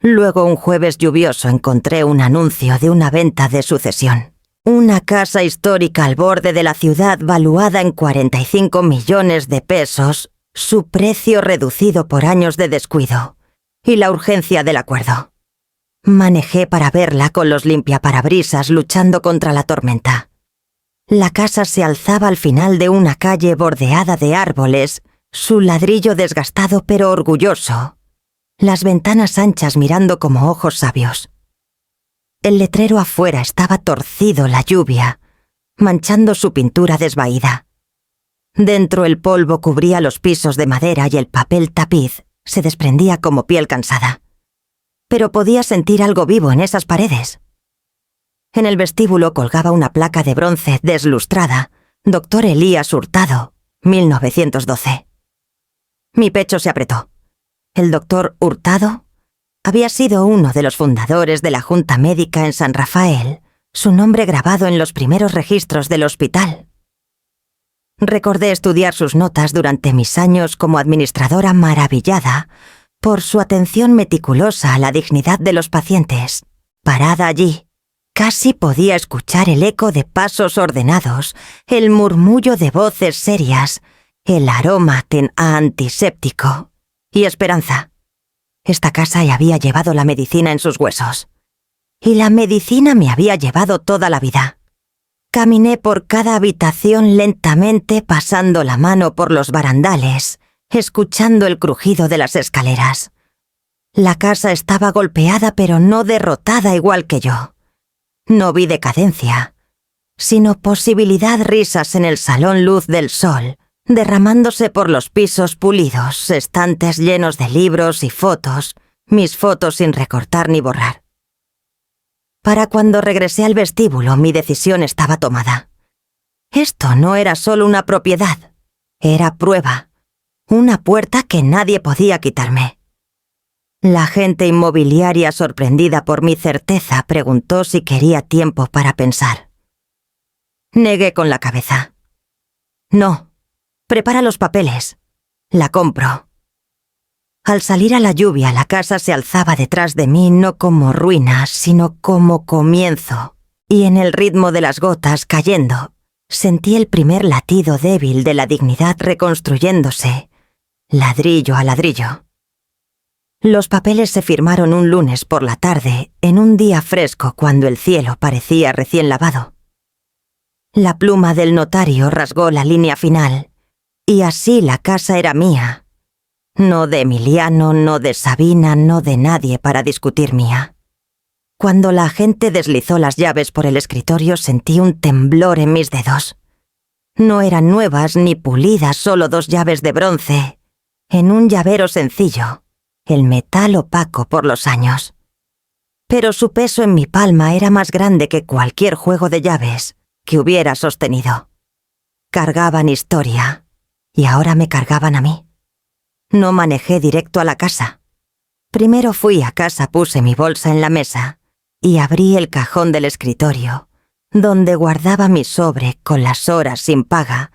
Luego, un jueves lluvioso, encontré un anuncio de una venta de sucesión. Una casa histórica al borde de la ciudad valuada en 45 millones de pesos, su precio reducido por años de descuido y la urgencia del acuerdo. Manejé para verla con los limpiaparabrisas luchando contra la tormenta. La casa se alzaba al final de una calle bordeada de árboles, su ladrillo desgastado pero orgulloso, las ventanas anchas mirando como ojos sabios. El letrero afuera estaba torcido, la lluvia, manchando su pintura desvaída. Dentro el polvo cubría los pisos de madera y el papel tapiz se desprendía como piel cansada. Pero podía sentir algo vivo en esas paredes. En el vestíbulo colgaba una placa de bronce deslustrada, Dr. Elías Hurtado, 1912. Mi pecho se apretó. El doctor Hurtado había sido uno de los fundadores de la Junta Médica en San Rafael, su nombre grabado en los primeros registros del hospital. Recordé estudiar sus notas durante mis años como administradora, maravillada por su atención meticulosa a la dignidad de los pacientes. Parada allí, casi podía escuchar el eco de pasos ordenados, el murmullo de voces serias, el aroma antiséptico y esperanza. Esta casa había llevado la medicina en sus huesos. Y la medicina me había llevado toda la vida. Caminé por cada habitación lentamente, pasando la mano por los barandales, escuchando el crujido de las escaleras. La casa estaba golpeada pero no derrotada igual que yo. No vi decadencia, sino posibilidad, risas en el salón, luz del sol, derramándose por los pisos pulidos, estantes llenos de libros y fotos, mis fotos sin recortar ni borrar. Para cuando regresé al vestíbulo, mi decisión estaba tomada. Esto no era solo una propiedad, era prueba, una puerta que nadie podía quitarme. La agente inmobiliaria, sorprendida por mi certeza, preguntó si quería tiempo para pensar. Negué con la cabeza. No, prepara los papeles. La compro. Al salir a la lluvia, la casa se alzaba detrás de mí no como ruina, sino como comienzo, y en el ritmo de las gotas cayendo, sentí el primer latido débil de la dignidad reconstruyéndose, ladrillo a ladrillo. Los papeles se firmaron un lunes por la tarde, en un día fresco cuando el cielo parecía recién lavado. La pluma del notario rasgó la línea final, y así la casa era mía. No de Emiliano, no de Sabina, no de nadie para discutir mía. Cuando la agente deslizó las llaves por el escritorio sentí un temblor en mis dedos. No eran nuevas ni pulidas, solo 2 llaves de bronce, en un llavero sencillo, el metal opaco por los años. Pero su peso en mi palma era más grande que cualquier juego de llaves que hubiera sostenido. Cargaban historia, y ahora me cargaban a mí. No manejé directo a la casa. Primero fui a casa, puse mi bolsa en la mesa y abrí el cajón del escritorio, donde guardaba mi sobre con las horas sin paga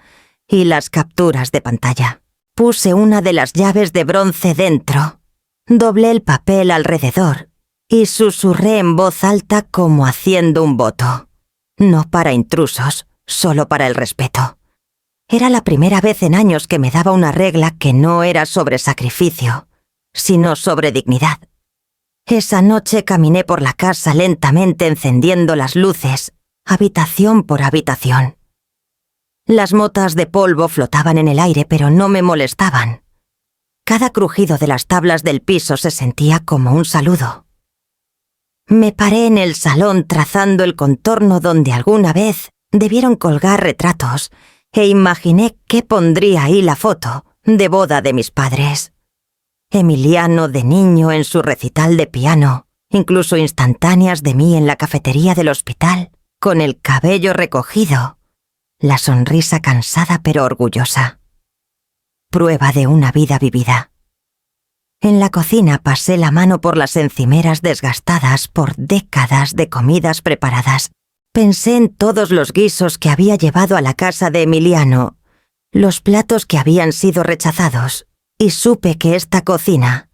y las capturas de pantalla. Puse una de las llaves de bronce dentro, doblé el papel alrededor y susurré en voz alta como haciendo un voto. No para intrusos, solo para el respeto. Era la primera vez en años que me daba una regla que no era sobre sacrificio, sino sobre dignidad. Esa noche caminé por la casa lentamente encendiendo las luces, habitación por habitación. Las motas de polvo flotaban en el aire, pero no me molestaban. Cada crujido de las tablas del piso se sentía como un saludo. Me paré en el salón trazando el contorno donde alguna vez debieron colgar retratos, e imaginé qué pondría ahí la foto de boda de mis padres. Emiliano de niño en su recital de piano, incluso instantáneas de mí en la cafetería del hospital, con el cabello recogido, la sonrisa cansada pero orgullosa. Prueba de una vida vivida. En la cocina pasé la mano por las encimeras desgastadas por décadas de comidas preparadas. Pensé en todos los guisos que había llevado a la casa de Emiliano, los platos que habían sido rechazados, y supe que esta cocina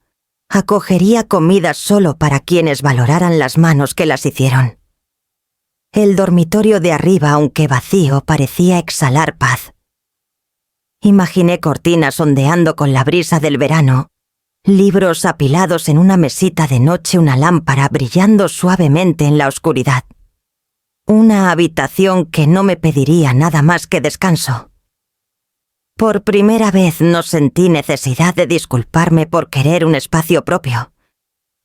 acogería comidas solo para quienes valoraran las manos que las hicieron. El dormitorio de arriba, aunque vacío, parecía exhalar paz. Imaginé cortinas ondeando con la brisa del verano, libros apilados en una mesita de noche, una lámpara brillando suavemente en la oscuridad. Una habitación que no me pediría nada más que descanso. Por primera vez no sentí necesidad de disculparme por querer un espacio propio.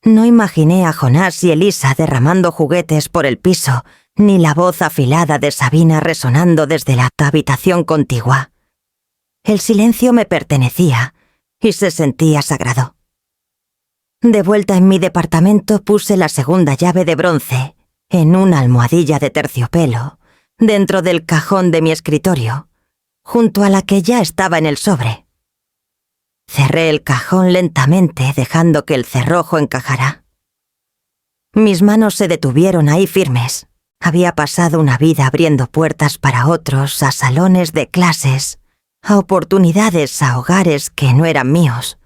No imaginé a Jonás y Elisa derramando juguetes por el piso, ni la voz afilada de Sabina resonando desde la habitación contigua. El silencio me pertenecía y se sentía sagrado. De vuelta en mi departamento puse la segunda llave de bronce en una almohadilla de terciopelo, dentro del cajón de mi escritorio, junto a la que ya estaba en el sobre. Cerré el cajón lentamente, dejando que el cerrojo encajara. Mis manos se detuvieron ahí firmes. Había pasado una vida abriendo puertas para otros, a salones de clases, a oportunidades, a hogares que no eran míos.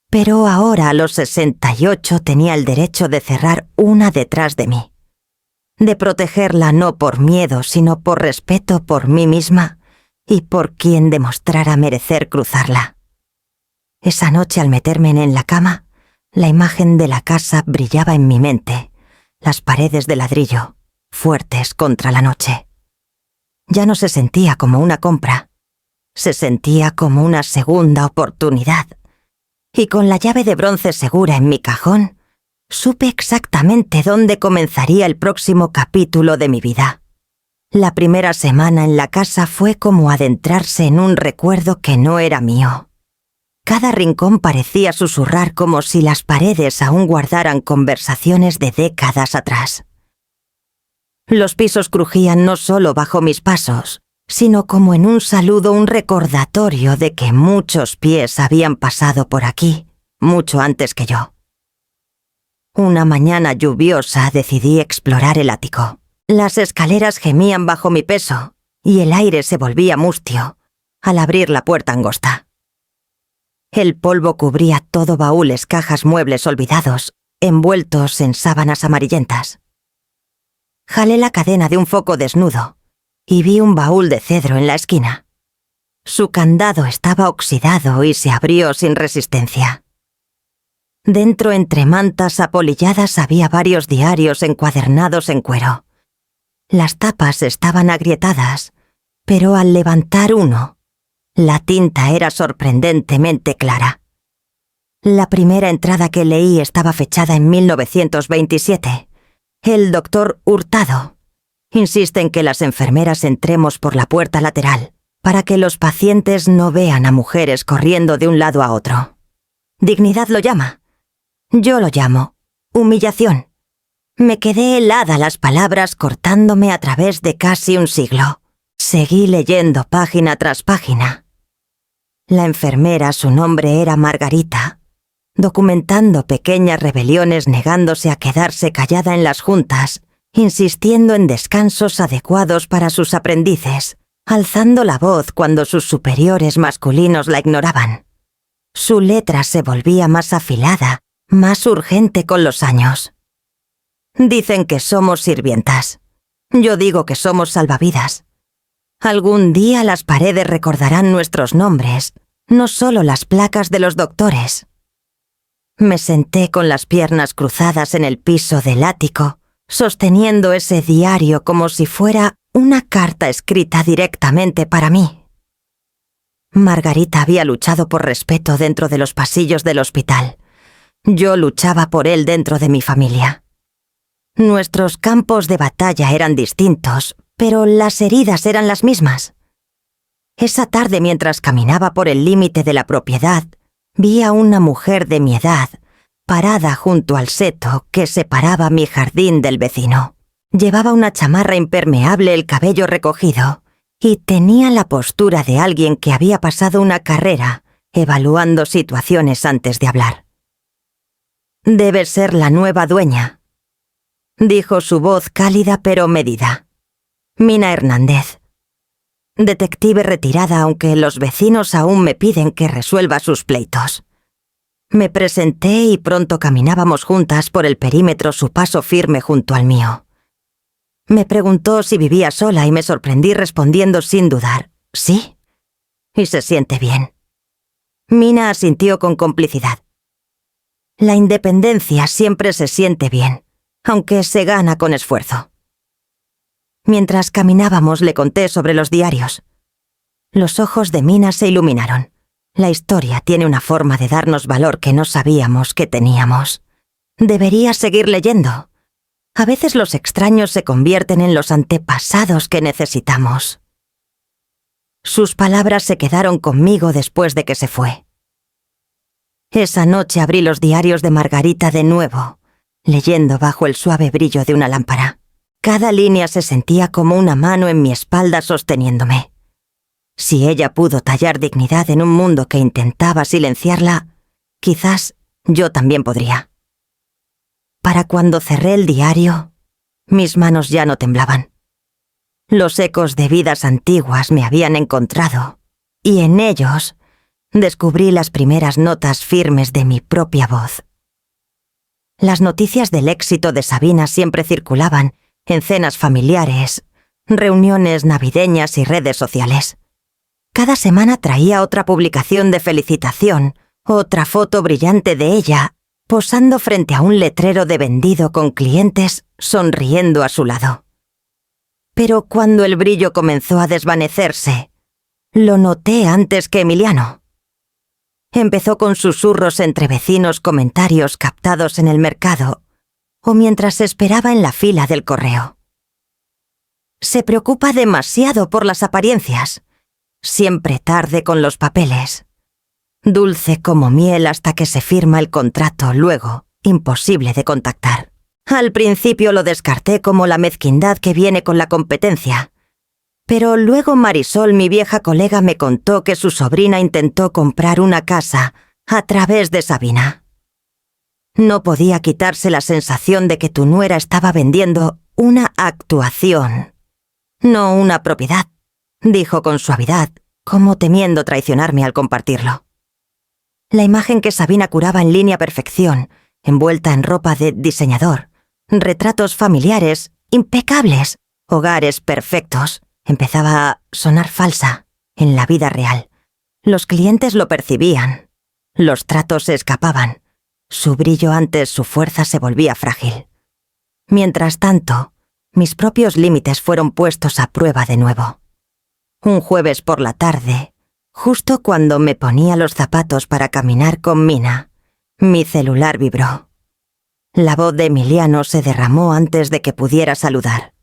Pero ahora, a los 68, tenía el derecho de cerrar una detrás de mí. De protegerla no por miedo, sino por respeto por mí misma y por quien demostrara merecer cruzarla. Esa noche, al meterme en la cama, la imagen de la casa brillaba en mi mente, las paredes de ladrillo, fuertes contra la noche. Ya no se sentía como una compra, se sentía como una segunda oportunidad. Y con la llave de bronce segura en mi cajón, supe exactamente dónde comenzaría el próximo capítulo de mi vida. La primera semana en la casa fue como adentrarse en un recuerdo que no era mío. Cada rincón parecía susurrar como si las paredes aún guardaran conversaciones de décadas atrás. Los pisos crujían no solo bajo mis pasos, sino como en un saludo, un recordatorio de que muchos pies habían pasado por aquí, mucho antes que yo. Una mañana lluviosa decidí explorar el ático. Las escaleras gemían bajo mi peso y el aire se volvía mustio al abrir la puerta angosta. El polvo cubría todo: baúles, cajas, muebles olvidados, envueltos en sábanas amarillentas. Jalé la cadena de un foco desnudo y vi un baúl de cedro en la esquina. Su candado estaba oxidado y se abrió sin resistencia. Dentro, entre mantas apolilladas, había varios diarios encuadernados en cuero. Las tapas estaban agrietadas, pero al levantar uno, la tinta era sorprendentemente clara. La primera entrada que leí estaba fechada en 1927. El doctor Hurtado insiste en que las enfermeras entremos por la puerta lateral para que los pacientes no vean a mujeres corriendo de un lado a otro. Dignidad lo llama. Yo lo llamo humillación. Me quedé helada las palabras cortándome a través de casi un siglo. Seguí leyendo página tras página. La enfermera, su nombre era Margarita, documentando pequeñas rebeliones, negándose a quedarse callada en las juntas, insistiendo en descansos adecuados para sus aprendices, alzando la voz cuando sus superiores masculinos la ignoraban. Su letra se volvía más afilada, más urgente con los años. Dicen que somos sirvientas. Yo digo que somos salvavidas. Algún día las paredes recordarán nuestros nombres, no solo las placas de los doctores. Me senté con las piernas cruzadas en el piso del ático, sosteniendo ese diario como si fuera una carta escrita directamente para mí. Margarita había luchado por respeto dentro de los pasillos del hospital. Yo luchaba por él dentro de mi familia. Nuestros campos de batalla eran distintos, pero las heridas eran las mismas. Esa tarde, mientras caminaba por el límite de la propiedad, vi a una mujer de mi edad, parada junto al seto que separaba mi jardín del vecino. Llevaba una chamarra impermeable, el cabello recogido, y tenía la postura de alguien que había pasado una carrera, evaluando situaciones antes de hablar. «Debe ser la nueva dueña», dijo su voz cálida pero medida. Mina Hernández. Detective retirada, aunque los vecinos aún me piden que resuelva sus pleitos. Me presenté y pronto caminábamos juntas por el perímetro, su paso firme junto al mío. Me preguntó si vivía sola y me sorprendí respondiendo sin dudar, «Sí, y se siente bien». Mina asintió con complicidad. La independencia siempre se siente bien, aunque se gana con esfuerzo. Mientras caminábamos le conté sobre los diarios. Los ojos de Mina se iluminaron. La historia tiene una forma de darnos valor que no sabíamos que teníamos. Debería seguir leyendo. A veces los extraños se convierten en los antepasados que necesitamos. Sus palabras se quedaron conmigo después de que se fue. Esa noche abrí los diarios de Margarita de nuevo, leyendo bajo el suave brillo de una lámpara. Cada línea se sentía como una mano en mi espalda sosteniéndome. Si ella pudo tallar dignidad en un mundo que intentaba silenciarla, quizás yo también podría. Para cuando cerré el diario, mis manos ya no temblaban. Los ecos de vidas antiguas me habían encontrado, y en ellos descubrí las primeras notas firmes de mi propia voz. Las noticias del éxito de Sabina siempre circulaban en cenas familiares, reuniones navideñas y redes sociales. Cada semana traía otra publicación de felicitación, otra foto brillante de ella, posando frente a un letrero de vendido con clientes sonriendo a su lado. Pero cuando el brillo comenzó a desvanecerse, lo noté antes que Emiliano. Empezó con susurros entre vecinos, comentarios captados en el mercado o mientras esperaba en la fila del correo. Se preocupa demasiado por las apariencias. Siempre tarde con los papeles. Dulce como miel hasta que se firma el contrato, luego imposible de contactar. Al principio lo descarté como la mezquindad que viene con la competencia. Pero luego Marisol, mi vieja colega, me contó que su sobrina intentó comprar una casa a través de Sabina. No podía quitarse la sensación de que tu nuera estaba vendiendo una actuación, no una propiedad, dijo con suavidad, como temiendo traicionarme al compartirlo. La imagen que Sabina curaba en línea perfección, envuelta en ropa de diseñador, retratos familiares impecables, hogares perfectos, empezaba a sonar falsa en la vida real. Los clientes lo percibían. Los tratos se escapaban. Su brillo antes su fuerza se volvía frágil. Mientras tanto, mis propios límites fueron puestos a prueba de nuevo. Un jueves por la tarde, justo cuando me ponía los zapatos para caminar con Mina, Mi celular vibró. La voz de Emiliano se derramó antes de que pudiera saludar.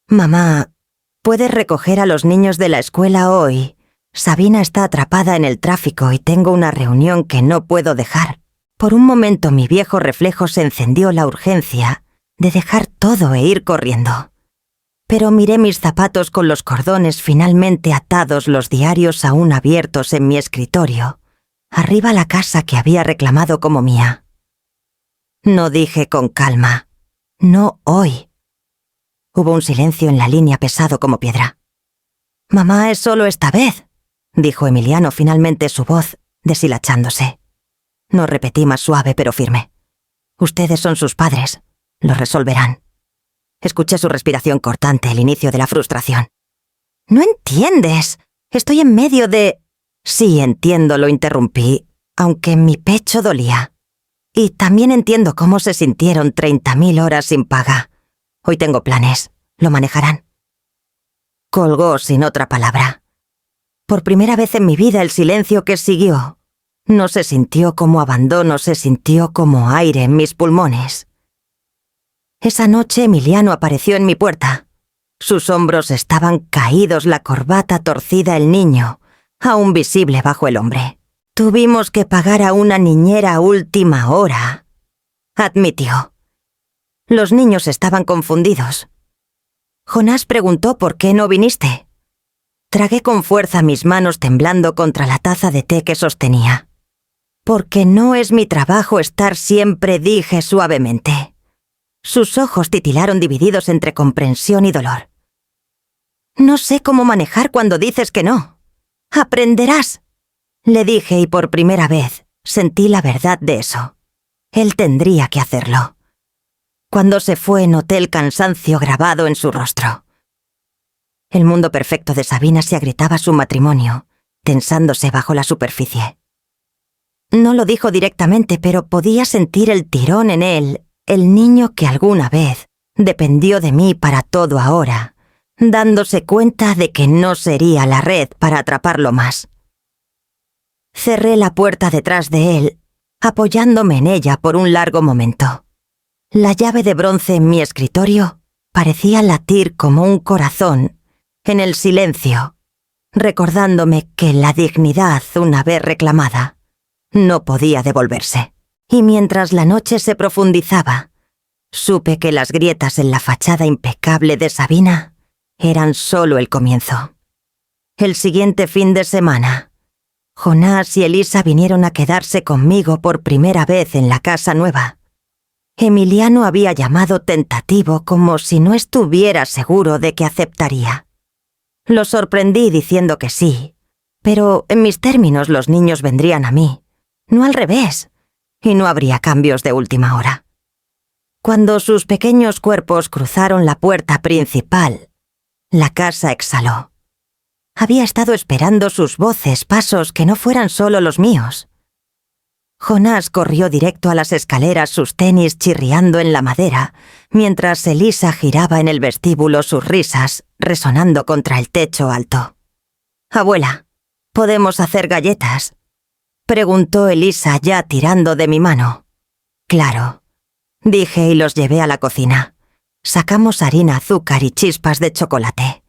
«Mamá, ¿puedes recoger a los niños de la escuela hoy? Sabina está atrapada en el tráfico y tengo una reunión que no puedo dejar». Por un momento mi viejo reflejo se encendió la urgencia de dejar todo e ir corriendo. Pero miré mis zapatos con los cordones finalmente atados, los diarios aún abiertos en mi escritorio, arriba la casa que había reclamado como mía. No dije con calma, «No hoy». Hubo un silencio en la línea pesado como piedra. «Mamá, es solo esta vez», dijo Emiliano, finalmente su voz deshilachándose. No repetí, más suave pero firme. «Ustedes son sus padres, lo resolverán». Escuché su respiración cortante, el inicio de la frustración. «¿No entiendes? Estoy en medio de...» «Sí, entiendo», lo interrumpí, aunque mi pecho dolía. «Y también entiendo cómo se sintieron 30.000 horas sin paga. Hoy tengo planes. ¿Lo manejarán?». Colgó sin otra palabra. Por primera vez en mi vida el silencio que siguió no se sintió como abandono, se sintió como aire en mis pulmones. Esa noche Emiliano apareció en mi puerta. Sus hombros estaban caídos, la corbata torcida, el niño aún visible bajo el hombre. «Tuvimos que pagar a una niñera a última hora», admitió. Los niños estaban confundidos. Jonás preguntó por qué no viniste. Tragué con fuerza, mis manos temblando contra la taza de té que sostenía. «Porque no es mi trabajo estar siempre», dije suavemente. Sus ojos titilaron, divididos entre comprensión y dolor. «No sé cómo manejar cuando dices que no. Aprenderás», le dije, y por primera vez sentí la verdad de eso. Él tendría que hacerlo. Cuando se fue noté el cansancio grabado en su rostro. El mundo perfecto de Sabina se agrietaba su matrimonio, tensándose bajo la superficie. No lo dijo directamente, pero podía sentir el tirón en él, el niño que alguna vez dependió de mí para todo ahora, dándose cuenta de que no sería la red para atraparlo más. Cerré la puerta detrás de él, apoyándome en ella por un largo momento. La llave de bronce en mi escritorio parecía latir como un corazón en el silencio, recordándome que la dignidad, una vez reclamada, no podía devolverse. Y mientras la noche se profundizaba, supe que las grietas en la fachada impecable de Sabina eran solo el comienzo. El siguiente fin de semana, Jonás y Elisa vinieron a quedarse conmigo por primera vez en la casa nueva. Emiliano había llamado tentativo, como si no estuviera seguro de que aceptaría. Lo sorprendí diciendo que sí, pero en mis términos los niños vendrían a mí, no al revés, y no habría cambios de última hora. Cuando sus pequeños cuerpos cruzaron la puerta principal, la casa exhaló. Había estado esperando sus voces, pasos que no fueran solo los míos. Jonás corrió directo a las escaleras, sus tenis chirriando en la madera, mientras Elisa giraba en el vestíbulo, sus risas resonando contra el techo alto. «Abuela, ¿podemos hacer galletas?», preguntó Elisa, ya tirando de mi mano. «Claro», dije, y los llevé a la cocina. Sacamos harina, azúcar y chispas de chocolate.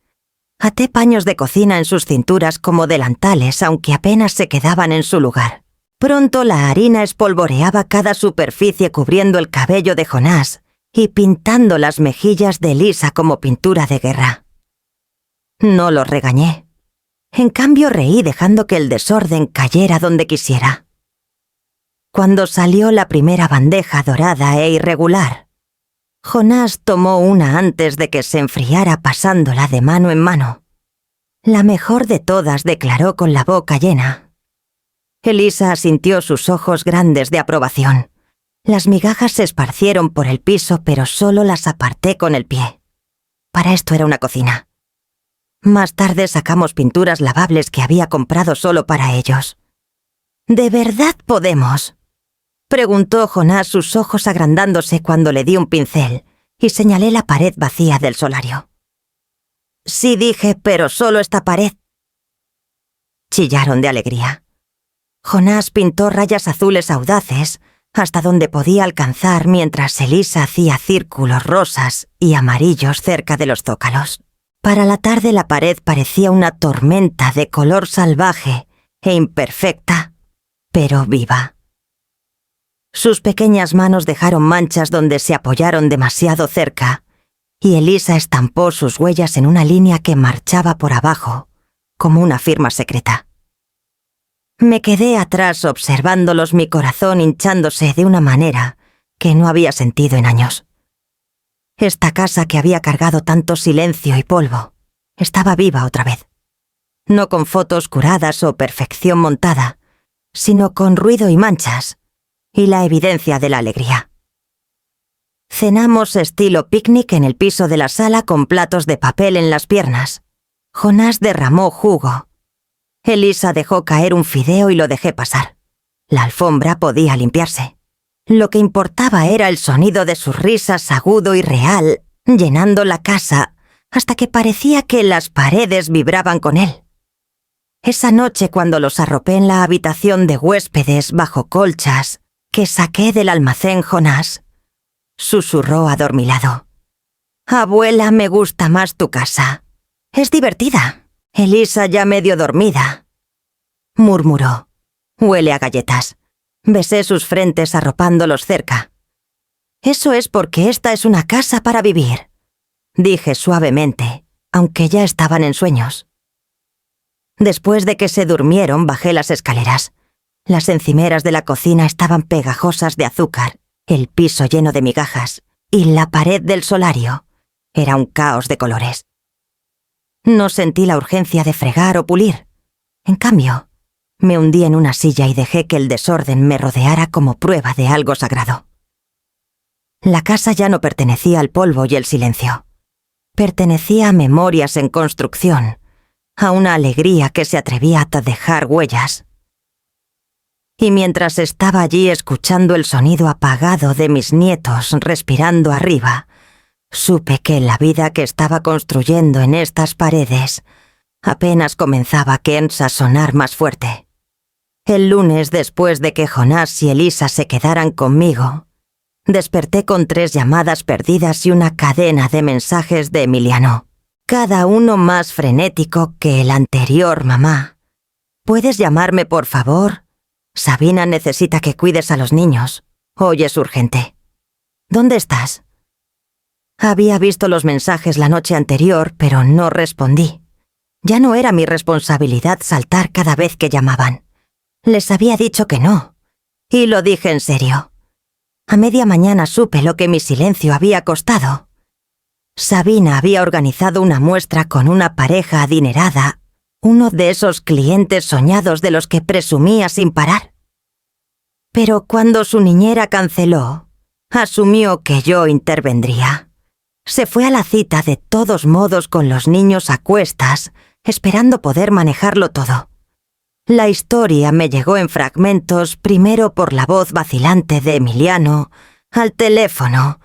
Até paños de cocina en sus cinturas como delantales, aunque apenas se quedaban en su lugar. Pronto la harina espolvoreaba cada superficie, cubriendo el cabello de Jonás y pintando las mejillas de Elisa como pintura de guerra. No lo regañé. En cambio reí, dejando que el desorden cayera donde quisiera. Cuando salió la primera bandeja dorada e irregular, Jonás tomó una antes de que se enfriara, pasándola de mano en mano. «La mejor de todas», declaró con la boca llena. Elisa asintió, sus ojos grandes de aprobación. Las migajas se esparcieron por el piso, pero solo las aparté con el pie. Para esto era una cocina. Más tarde sacamos pinturas lavables que había comprado solo para ellos. «¿De verdad podemos?», preguntó Jonás, sus ojos agrandándose cuando le di un pincel y señalé la pared vacía del solario. «Sí», dije, «pero solo esta pared». Chillaron de alegría. Jonás pintó rayas azules audaces hasta donde podía alcanzar mientras Elisa hacía círculos rosas y amarillos cerca de los zócalos. Para la tarde la pared parecía una tormenta de color salvaje e imperfecta, pero viva. Sus pequeñas manos dejaron manchas donde se apoyaron demasiado cerca, y Elisa estampó sus huellas en una línea que marchaba por abajo, como una firma secreta. Me quedé atrás observándolos, mi corazón hinchándose de una manera que no había sentido en años. Esta casa que había cargado tanto silencio y polvo estaba viva otra vez. No con fotos curadas o perfección montada, sino con ruido y manchas, y la evidencia de la alegría. Cenamos estilo picnic en el piso de la sala con platos de papel en las piernas. Jonás derramó jugo. Elisa dejó caer un fideo y lo dejé pasar. La alfombra podía limpiarse. Lo que importaba era el sonido de sus risas agudo y real, llenando la casa, hasta que parecía que las paredes vibraban con él. Esa noche, cuando los arropé en la habitación de huéspedes bajo colchas que saqué del almacén Jonás, susurró adormilado: «Abuela, me gusta más tu casa. Es divertida. Elisa ya medio dormida», murmuró. «Huele a galletas». Besé sus frentes arropándolos cerca. «Eso es porque esta es una casa para vivir», dije suavemente, aunque ya estaban en sueños. Después de que se durmieron, bajé las escaleras. Las encimeras de la cocina estaban pegajosas de azúcar, el piso lleno de migajas, y la pared del solario era un caos de colores. No sentí la urgencia de fregar o pulir. En cambio, me hundí en una silla y dejé que el desorden me rodeara como prueba de algo sagrado. La casa ya no pertenecía al polvo y el silencio. Pertenecía a memorias en construcción, a una alegría que se atrevía a dejar huellas. Y mientras estaba allí escuchando el sonido apagado de mis nietos respirando arriba, supe que la vida que estaba construyendo en estas paredes apenas comenzaba a sonar más fuerte. El lunes, después de que Jonás y Elisa se quedaran conmigo, desperté con 3 llamadas perdidas y una cadena de mensajes de Emiliano, cada uno más frenético que el anterior. «Mamá, ¿puedes llamarme, por favor? Sabina necesita que cuides a los niños. Hoy es urgente. ¿Dónde estás?» Había visto los mensajes la noche anterior, pero no respondí. Ya no era mi responsabilidad saltar cada vez que llamaban. Les había dicho que no, y lo dije en serio. A media mañana supe lo que mi silencio había costado. Sabina había organizado una muestra con una pareja adinerada, uno de esos clientes soñados de los que presumía sin parar. Pero cuando su niñera canceló, asumió que yo intervendría. Se fue a la cita de todos modos con los niños a cuestas, esperando poder manejarlo todo. La historia me llegó en fragmentos, primero por la voz vacilante de Emiliano, al teléfono,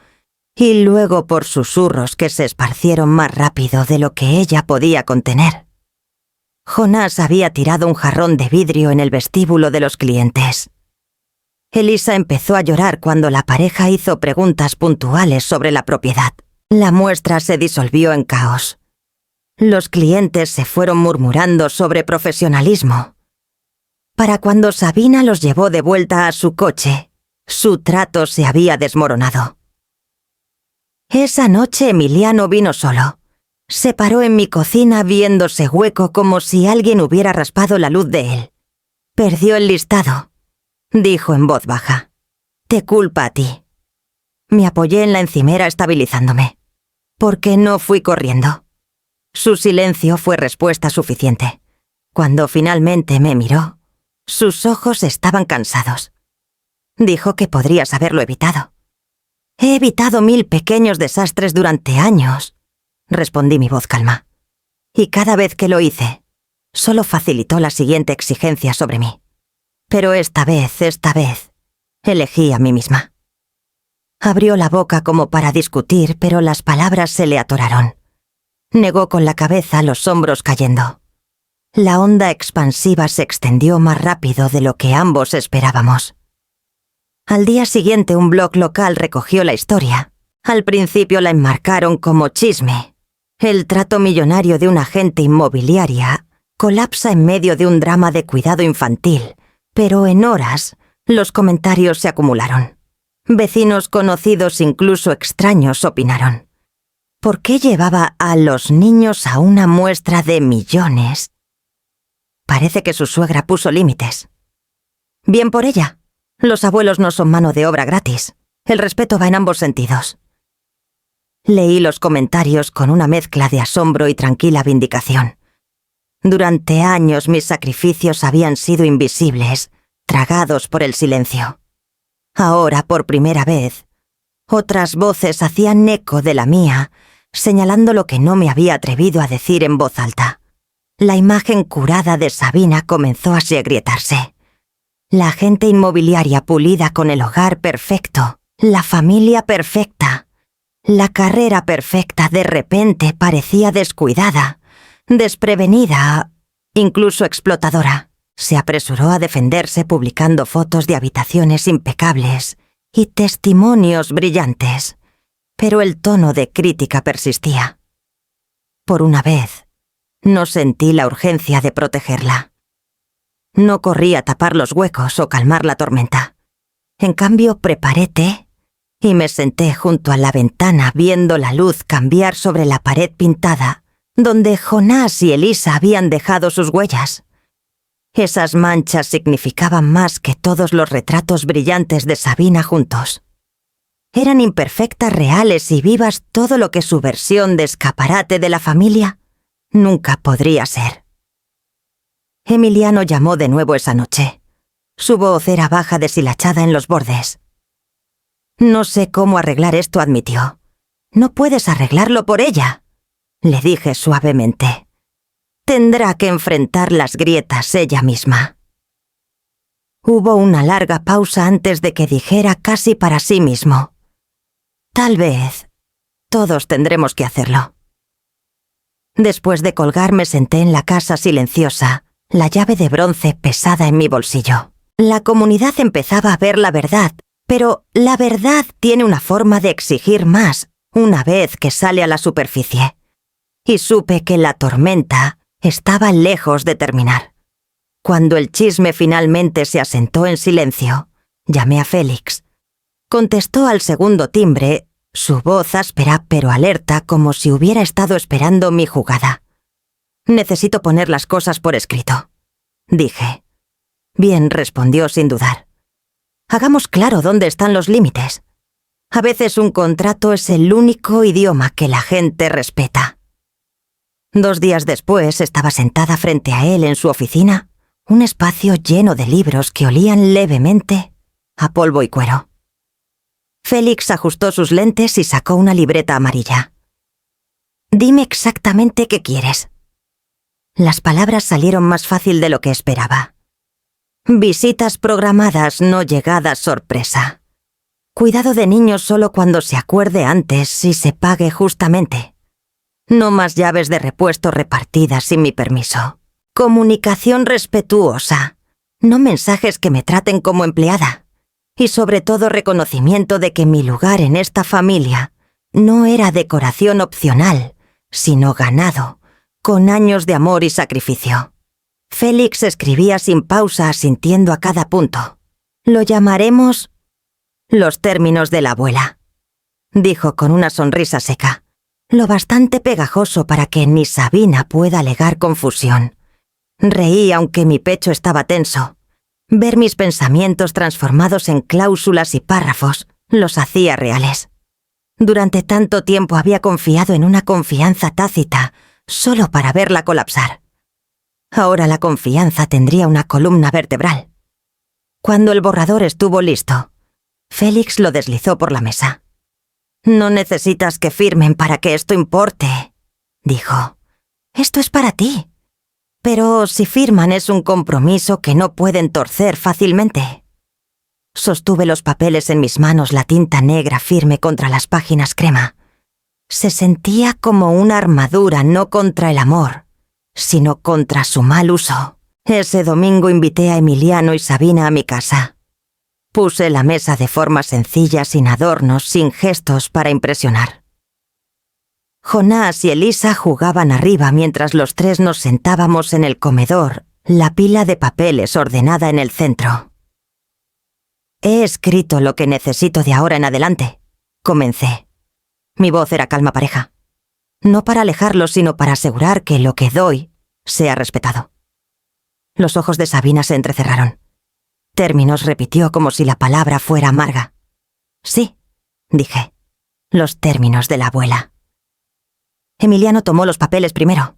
y luego por susurros que se esparcieron más rápido de lo que ella podía contener. Jonás había tirado un jarrón de vidrio en el vestíbulo de los clientes. Elisa empezó a llorar cuando la pareja hizo preguntas puntuales sobre la propiedad. La muestra se disolvió en caos. Los clientes se fueron murmurando sobre profesionalismo. Para cuando Sabina los llevó de vuelta a su coche, su trato se había desmoronado. Esa noche Emiliano vino solo. Se paró en mi cocina viéndose hueco como si alguien hubiera raspado la luz de él. «Perdió el listado», dijo en voz baja. «Te culpa a ti». Me apoyé en la encimera estabilizándome. «¿Por qué no fui corriendo?» Su silencio fue respuesta suficiente. Cuando finalmente me miró, sus ojos estaban cansados. Dijo que podrías haberlo evitado. «He evitado 1000 pequeños desastres durante años», respondí mi voz calma. «Y cada vez que lo hice, solo facilitó la siguiente exigencia sobre mí. Pero esta vez, elegí a mí misma». Abrió la boca como para discutir, pero las palabras se le atoraron. Negó con la cabeza, los hombros cayendo. La onda expansiva se extendió más rápido de lo que ambos esperábamos. Al día siguiente un blog local recogió la historia. Al principio la enmarcaron como chisme. El trato millonario de una agente inmobiliaria colapsa en medio de un drama de cuidado infantil, pero en horas los comentarios se acumularon. Vecinos conocidos, incluso extraños, opinaron. ¿Por qué llevaba a los niños a una muestra de millones? Parece que su suegra puso límites. Bien por ella. Los abuelos no son mano de obra gratis. El respeto va en ambos sentidos. Leí los comentarios con una mezcla de asombro y tranquila vindicación. Durante años mis sacrificios habían sido invisibles, tragados por el silencio. Ahora, por primera vez, otras voces hacían eco de la mía, señalando lo que no me había atrevido a decir en voz alta. La imagen curada de Sabina comenzó a agrietarse. La agente inmobiliaria pulida con el hogar perfecto, la familia perfecta, la carrera perfecta de repente parecía descuidada, desprevenida, incluso explotadora. Se apresuró a defenderse publicando fotos de habitaciones impecables y testimonios brillantes, pero el tono de crítica persistía. Por una vez, no sentí la urgencia de protegerla. No corrí a tapar los huecos o calmar la tormenta. En cambio, preparé té y me senté junto a la ventana viendo la luz cambiar sobre la pared pintada, donde Jonás y Elisa habían dejado sus huellas. Esas manchas significaban más que todos los retratos brillantes de Sabina juntos. Eran imperfectas, reales y vivas todo lo que su versión de escaparate de la familia nunca podría ser. Emiliano llamó de nuevo esa noche. Su voz era baja, deshilachada en los bordes. No sé cómo arreglar esto, admitió. No puedes arreglarlo por ella, le dije suavemente. Tendrá que enfrentar las grietas ella misma. Hubo una larga pausa antes de que dijera casi para sí mismo. Tal vez todos tendremos que hacerlo. Después de colgar me senté en la casa silenciosa, la llave de bronce pesada en mi bolsillo. La comunidad empezaba a ver la verdad, pero la verdad tiene una forma de exigir más una vez que sale a la superficie. Y supe que la tormenta estaba lejos de terminar. Cuando el chisme finalmente se asentó en silencio, llamé a Félix. Contestó al segundo timbre, su voz áspera pero alerta, como si hubiera estado esperando mi jugada. Necesito poner las cosas por escrito, dije. Bien, respondió sin dudar. Hagamos claro dónde están los límites. A veces un contrato es el único idioma que la gente respeta. 2 días después estaba sentada frente a él en su oficina, un espacio lleno de libros que olían levemente a polvo y cuero. Félix ajustó sus lentes y sacó una libreta amarilla. Dime exactamente qué quieres. Las palabras salieron más fácil de lo que esperaba. Visitas programadas, no llegadas sorpresa. Cuidado de niños solo cuando se acuerde antes y se pague justamente. No más llaves de repuesto repartidas sin mi permiso. Comunicación respetuosa. No mensajes que me traten como empleada. Y sobre todo reconocimiento de que mi lugar en esta familia no era decoración opcional, sino ganado, con años de amor y sacrificio. Félix escribía sin pausa, asintiendo a cada punto. Lo llamaremos los términos de la abuela, dijo con una sonrisa seca. Lo bastante pegajoso para que ni Sabina pueda alegar confusión. Reí aunque mi pecho estaba tenso. Ver mis pensamientos transformados en cláusulas y párrafos los hacía reales. Durante tanto tiempo había confiado en una confianza tácita, solo para verla colapsar. Ahora la confianza tendría una columna vertebral. Cuando el borrador estuvo listo, Félix lo deslizó por la mesa. No necesitas que firmen para que esto importe, dijo. Esto es para ti. Pero si firman es un compromiso que no pueden torcer fácilmente. Sostuve los papeles en mis manos, la tinta negra firme contra las páginas crema. Se sentía como una armadura, no contra el amor, sino contra su mal uso. Ese domingo invité a Emiliano y Sabina a mi casa. Puse la mesa de forma sencilla, sin adornos, sin gestos para impresionar. Jonás y Elisa jugaban arriba mientras los tres nos sentábamos en el comedor, la pila de papeles ordenada en el centro. «He escrito lo que necesito de ahora en adelante», comencé. Mi voz era calma pareja. No para alejarlos, sino para asegurar que lo que doy sea respetado. Los ojos de Sabina se entrecerraron. Términos repitió como si la palabra fuera amarga. «Sí», dije, «los términos de la abuela». Emiliano tomó los papeles primero.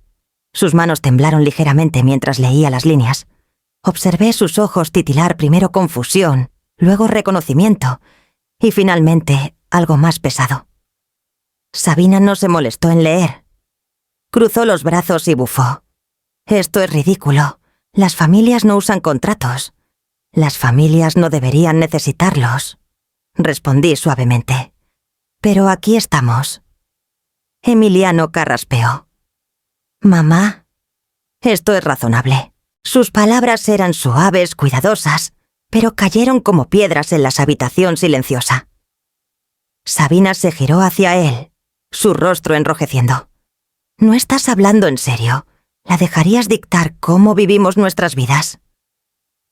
Sus manos temblaron ligeramente mientras leía las líneas. Observé sus ojos titilar primero confusión, luego reconocimiento y finalmente algo más pesado. Sabina no se molestó en leer. Cruzó los brazos y bufó. «Esto es ridículo. Las familias no usan contratos. Las familias no deberían necesitarlos», respondí suavemente. «Pero aquí estamos». Emiliano carraspeó. «Mamá». Esto es razonable. Sus palabras eran suaves, cuidadosas, pero cayeron como piedras en la habitación silenciosa. Sabina se giró hacia él, su rostro enrojeciendo. «¿No estás hablando en serio? ¿La dejarías dictar cómo vivimos nuestras vidas?»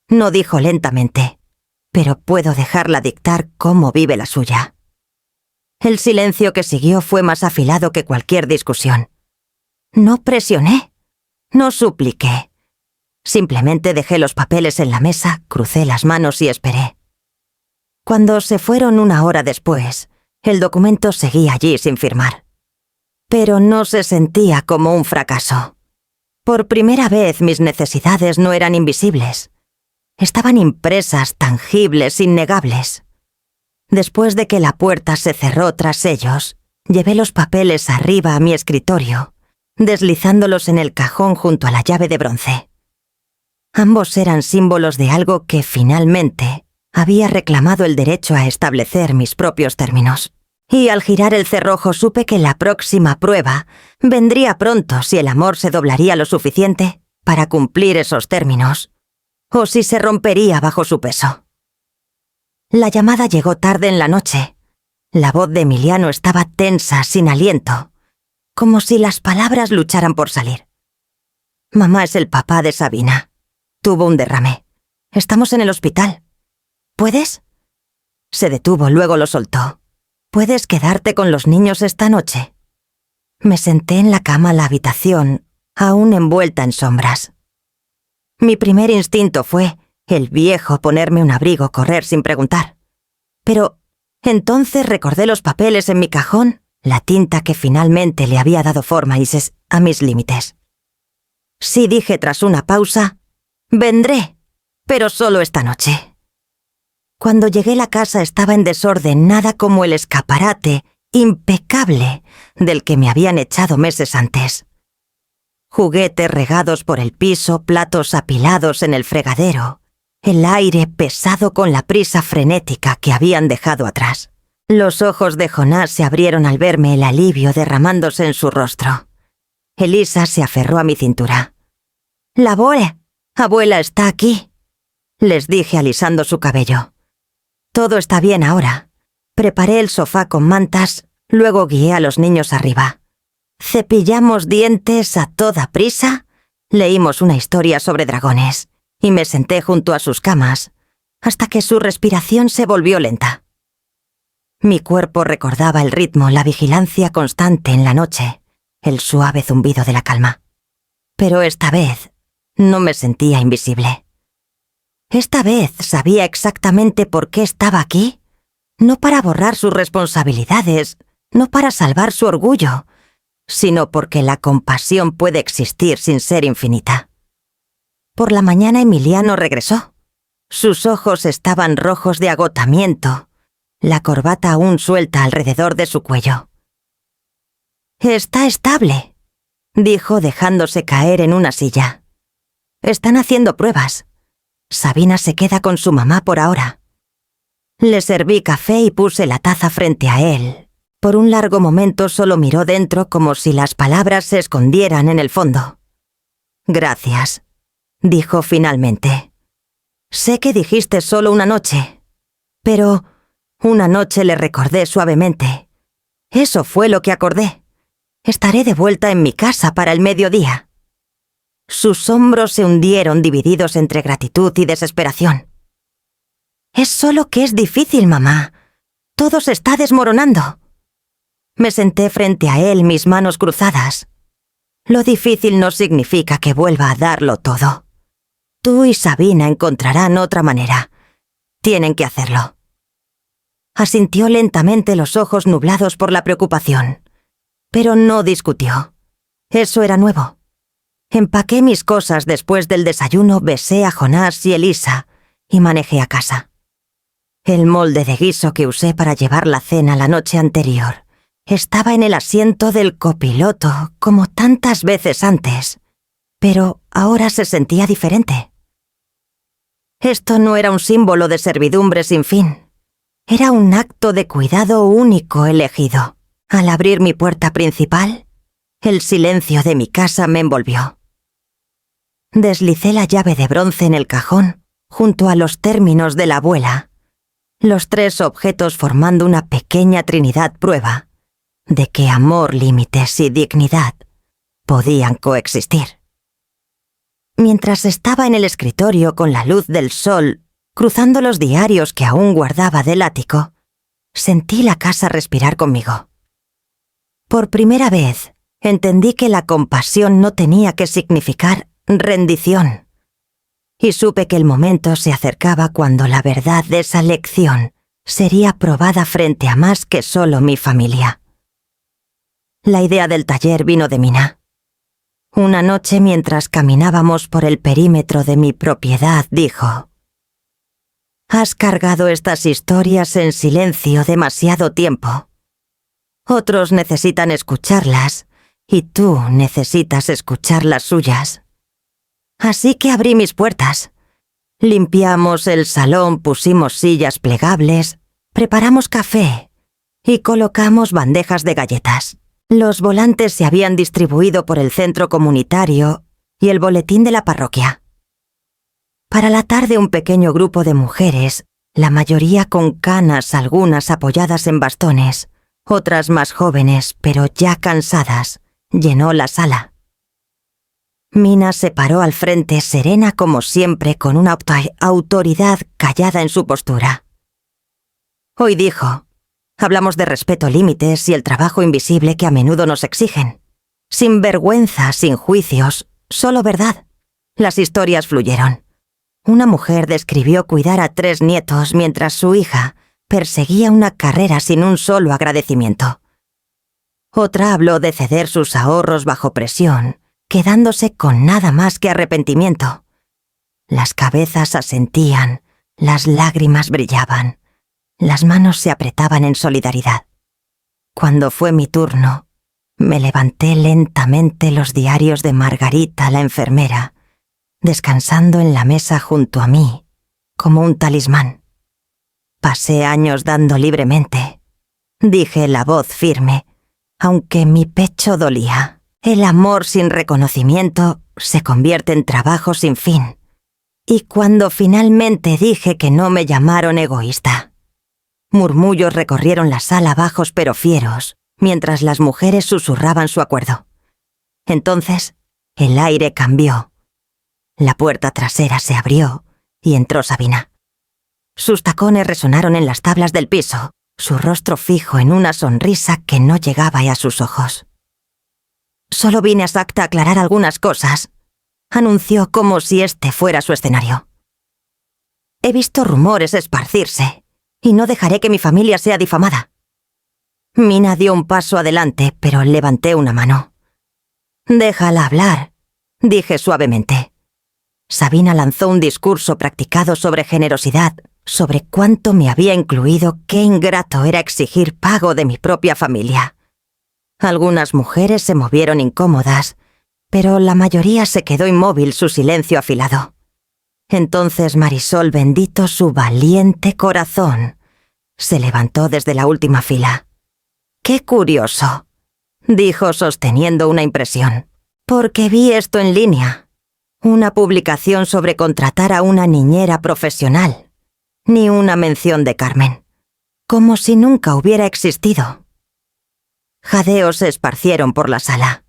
No dijo lentamente, «pero puedo dejarla dictar cómo vive la suya». El silencio que siguió fue más afilado que cualquier discusión. No presioné, no supliqué. Simplemente dejé los papeles en la mesa, crucé las manos y esperé. Cuando se fueron 1 hora después, el documento seguía allí sin firmar. Pero no se sentía como un fracaso. Por primera vez mis necesidades no eran invisibles. Estaban impresas, tangibles, innegables. Después de que la puerta se cerró tras ellos, llevé los papeles arriba a mi escritorio, deslizándolos en el cajón junto a la llave de bronce. Ambos eran símbolos de algo que finalmente había reclamado el derecho a establecer mis propios términos. Y al girar el cerrojo supe que la próxima prueba vendría pronto si el amor se doblaría lo suficiente para cumplir esos términos, o si se rompería bajo su peso. La llamada llegó tarde en la noche. La voz de Emiliano estaba tensa, sin aliento, como si las palabras lucharan por salir. «Mamá es el papá de Sabina. Tuvo un derrame. Estamos en el hospital. ¿Puedes?» Se detuvo, luego lo soltó. «¿Puedes quedarte con los niños esta noche?» Me senté en la cama la habitación, aún envuelta en sombras. Mi primer instinto fue, el viejo, ponerme un abrigo, correr sin preguntar. Pero entonces recordé los papeles en mi cajón, la tinta que finalmente le había dado forma a mis límites. Sí, dije tras una pausa, «vendré, pero solo esta noche». Cuando llegué la casa estaba en desorden, nada como el escaparate impecable del que me habían echado meses antes. Juguetes regados por el piso, platos apilados en el fregadero, el aire pesado con la prisa frenética que habían dejado atrás. Los ojos de Jonás se abrieron al verme, el alivio derramándose en su rostro. Elisa se aferró a mi cintura. «La abuela está aquí», les dije alisando su cabello. «Todo está bien ahora». Preparé el sofá con mantas, luego guié a los niños arriba. Cepillamos dientes a toda prisa, leímos una historia sobre dragones y me senté junto a sus camas hasta que su respiración se volvió lenta. Mi cuerpo recordaba el ritmo, la vigilancia constante en la noche, el suave zumbido de la calma. Pero esta vez no me sentía invisible. Esta vez sabía exactamente por qué estaba aquí, no para borrar sus responsabilidades, no para salvar su orgullo, sino porque la compasión puede existir sin ser infinita. Por la mañana Emiliano regresó. Sus ojos estaban rojos de agotamiento, la corbata aún suelta alrededor de su cuello. «Está estable», dijo dejándose caer en una silla. «Están haciendo pruebas. Sabina se queda con su mamá por ahora». Le serví café y puse la taza frente a él. Por un largo momento solo miró dentro como si las palabras se escondieran en el fondo. Gracias, dijo finalmente. Sé que dijiste solo una noche, pero una noche le recordé suavemente. Eso fue lo que acordé. Estaré de vuelta en mi casa para el mediodía. Sus hombros se hundieron divididos entre gratitud y desesperación. Es solo que es difícil, mamá. Todo se está desmoronando. Me senté frente a él, mis manos cruzadas. Lo difícil no significa que vuelva a darlo todo. Tú y Sabina encontrarán otra manera. Tienen que hacerlo. Asintió lentamente, los ojos nublados por la preocupación. Pero no discutió. Eso era nuevo. Empaqué mis cosas después del desayuno, besé a Jonás y Elisa y manejé a casa. El molde de guiso que usé para llevar la cena la noche anterior estaba en el asiento del copiloto como tantas veces antes, pero ahora se sentía diferente. Esto no era un símbolo de servidumbre sin fin. Era un acto de cuidado único elegido. Al abrir mi puerta principal, el silencio de mi casa me envolvió. Deslicé la llave de bronce en el cajón, junto a los términos de la abuela, los 3 objetos formando una pequeña trinidad prueba de que amor, límites y dignidad podían coexistir. Mientras estaba en el escritorio con la luz del sol, cruzando los diarios que aún guardaba del ático, sentí la casa respirar conmigo. Por primera vez, entendí que la compasión no tenía que significar rendición. Y supe que el momento se acercaba cuando la verdad de esa lección sería probada frente a más que solo mi familia. La idea del taller vino de Mina. Una noche, mientras caminábamos por el perímetro de mi propiedad, dijo: «Has cargado estas historias en silencio demasiado tiempo. Otros necesitan escucharlas, y tú necesitas escuchar las suyas». Así que abrí mis puertas. Limpiamos el salón, pusimos sillas plegables, preparamos café y colocamos bandejas de galletas. Los volantes se habían distribuido por el centro comunitario y el boletín de la parroquia. Para la tarde, un pequeño grupo de mujeres, la mayoría con canas, algunas apoyadas en bastones, otras más jóvenes pero ya cansadas, llenó la sala. Mina se paró al frente, serena como siempre, con una autoridad callada en su postura. Hoy dijo: «Hablamos de respeto, límites y el trabajo invisible que a menudo nos exigen. Sin vergüenza, sin juicios, solo verdad». Las historias fluyeron. Una mujer describió cuidar a 3 nietos mientras su hija perseguía una carrera sin un solo agradecimiento. Otra habló de ceder sus ahorros bajo presión, quedándose con nada más que arrepentimiento. Las cabezas asentían, las lágrimas brillaban, las manos se apretaban en solidaridad. Cuando fue mi turno, me levanté lentamente, los diarios de Margarita, la enfermera, descansando en la mesa junto a mí, como un talismán. Pasé años dando libremente, dije la voz firme, aunque mi pecho dolía. El amor sin reconocimiento se convierte en trabajo sin fin. Y cuando finalmente dije que no me llamaron egoísta. Murmullos recorrieron la sala, bajos pero fieros, mientras las mujeres susurraban su acuerdo. Entonces, el aire cambió. La puerta trasera se abrió y entró Sabina. Sus tacones resonaron en las tablas del piso, su rostro fijo en una sonrisa que no llegaba a sus ojos. «Solo vine a Sakta a aclarar algunas cosas», anunció como si este fuera su escenario. «He visto rumores esparcirse, y no dejaré que mi familia sea difamada». Mina dio un paso adelante, pero levanté una mano. «Déjala hablar», dije suavemente. Sabina lanzó un discurso practicado sobre generosidad, sobre cuánto me había incluido, qué ingrato era exigir pago de mi propia familia. Algunas mujeres se movieron incómodas, pero la mayoría se quedó inmóvil, su silencio afilado. Entonces Marisol, bendito su valiente corazón, se levantó desde la última fila. «Qué curioso», dijo sosteniendo una impresión, «porque vi esto en línea una publicación sobre contratar a una niñera profesional, ni una mención de Carmen, como si nunca hubiera existido. Jadeos se esparcieron por la sala.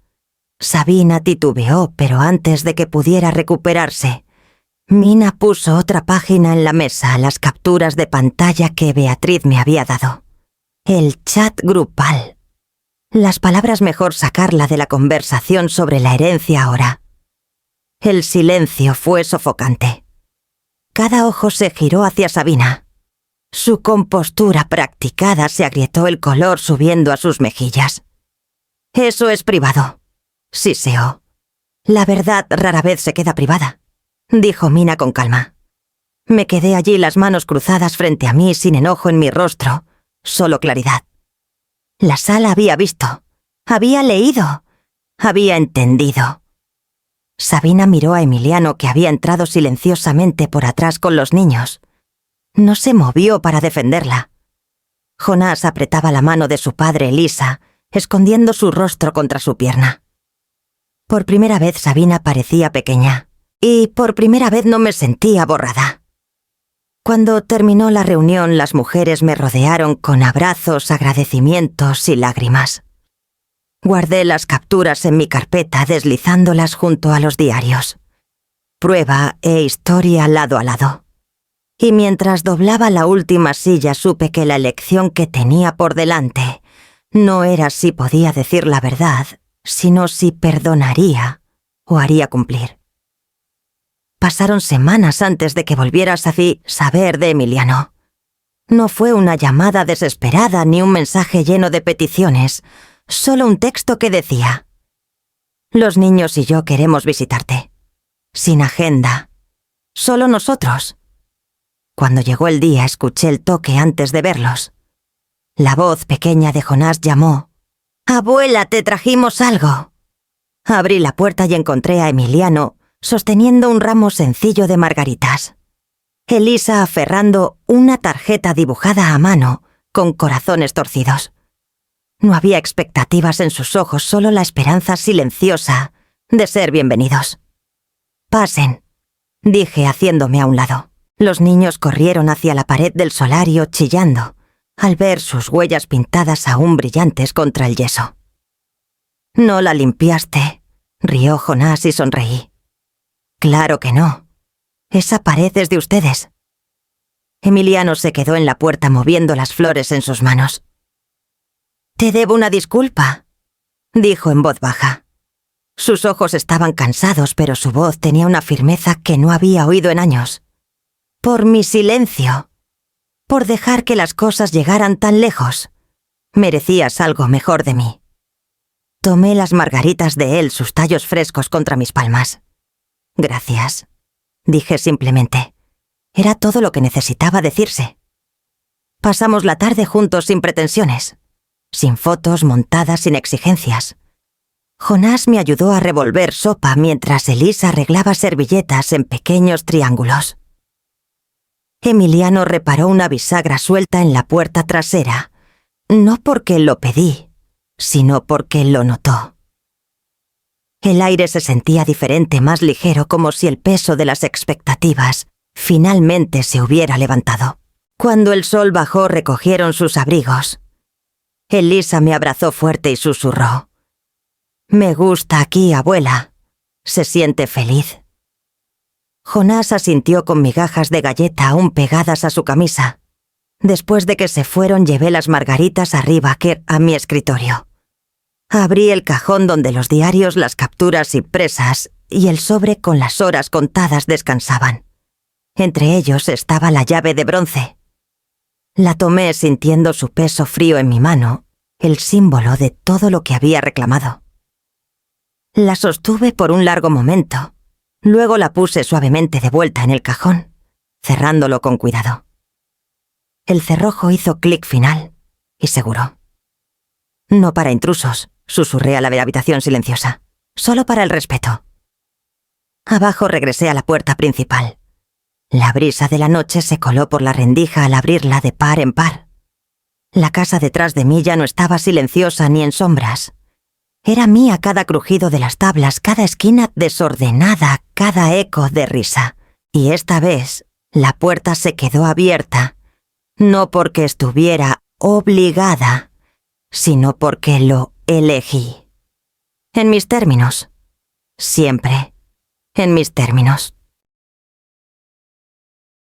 Sabina titubeó, pero antes de que pudiera recuperarse, Mina puso otra página en la mesa, las capturas de pantalla que Beatriz me había dado. El chat grupal. Las palabras mejor sacarla de la conversación sobre la herencia ahora. El silencio fue sofocante. Cada ojo se giró hacia Sabina. Su compostura practicada se agrietó el color subiendo a sus mejillas. «Eso es privado», siseó. «La verdad rara vez se queda privada», dijo Mina con calma. Me quedé allí, las manos cruzadas frente a mí, sin enojo en mi rostro, solo claridad. La sala había visto, había leído, había entendido. Sabina miró a Emiliano, que había entrado silenciosamente por atrás con los niños. No se movió para defenderla. Jonás apretaba la mano de su padre, Elisa, escondiendo su rostro contra su pierna. Por primera vez Sabina parecía pequeña, y por primera vez no me sentía borrada. Cuando terminó la reunión, las mujeres me rodearon con abrazos, agradecimientos y lágrimas. Guardé las capturas en mi carpeta, deslizándolas junto a los diarios. Prueba e historia lado a lado. Y mientras doblaba la última silla, supe que la elección que tenía por delante no era si podía decir la verdad, sino si perdonaría o haría cumplir. Pasaron semanas antes de que volviera a saber de Emiliano. No fue una llamada desesperada ni un mensaje lleno de peticiones, solo un texto que decía: «Los niños y yo queremos visitarte. Sin agenda. Solo nosotros». Cuando llegó el día, escuché el toque antes de verlos. La voz pequeña de Jonás llamó: «Abuela, te trajimos algo». Abrí la puerta y encontré a Emiliano sosteniendo un ramo sencillo de margaritas. Elisa aferrando una tarjeta dibujada a mano con corazones torcidos. No había expectativas en sus ojos, solo la esperanza silenciosa de ser bienvenidos. «Pasen», dije haciéndome a un lado. Los niños corrieron hacia la pared del solario chillando al ver sus huellas pintadas aún brillantes contra el yeso. «¿No la limpiaste?», rió Jonás y sonreí. «Claro que no. Esa pared es de ustedes». Emiliano se quedó en la puerta moviendo las flores en sus manos. «Te debo una disculpa», dijo en voz baja. Sus ojos estaban cansados, pero su voz tenía una firmeza que no había oído en años. «Por mi silencio. Por dejar que las cosas llegaran tan lejos. Merecías algo mejor de mí». Tomé las margaritas de él, sus tallos frescos contra mis palmas. «Gracias», dije simplemente. Era todo lo que necesitaba decirse. Pasamos la tarde juntos sin pretensiones, sin fotos montadas, sin exigencias. Jonás me ayudó a revolver sopa mientras Elisa arreglaba servilletas en pequeños triángulos. Emiliano reparó una bisagra suelta en la puerta trasera, no porque lo pedí, sino porque lo notó. El aire se sentía diferente, más ligero, como si el peso de las expectativas finalmente se hubiera levantado. Cuando el sol bajó, recogieron sus abrigos. Elisa me abrazó fuerte y susurró: «Me gusta aquí, abuela. Se siente feliz». Jonás asintió con migajas de galleta aún pegadas a su camisa. Después de que se fueron, llevé las margaritas arriba a mi escritorio. Abrí el cajón donde los diarios, las capturas impresas y el sobre con las horas contadas descansaban. Entre ellos estaba la llave de bronce. La tomé sintiendo su peso frío en mi mano, el símbolo de todo lo que había reclamado. La sostuve por un largo momento. Luego la puse suavemente de vuelta en el cajón, cerrándolo con cuidado. El cerrojo hizo clic final y seguro. «No para intrusos», susurré a la habitación silenciosa. «Solo para el respeto». Abajo regresé a la puerta principal. La brisa de la noche se coló por la rendija al abrirla de par en par. La casa detrás de mí ya no estaba silenciosa ni en sombras. Era mía cada crujido de las tablas, cada esquina desordenada, cada eco de risa. Y esta vez la puerta se quedó abierta, no porque estuviera obligada, sino porque lo elegí. En mis términos. Siempre. En mis términos.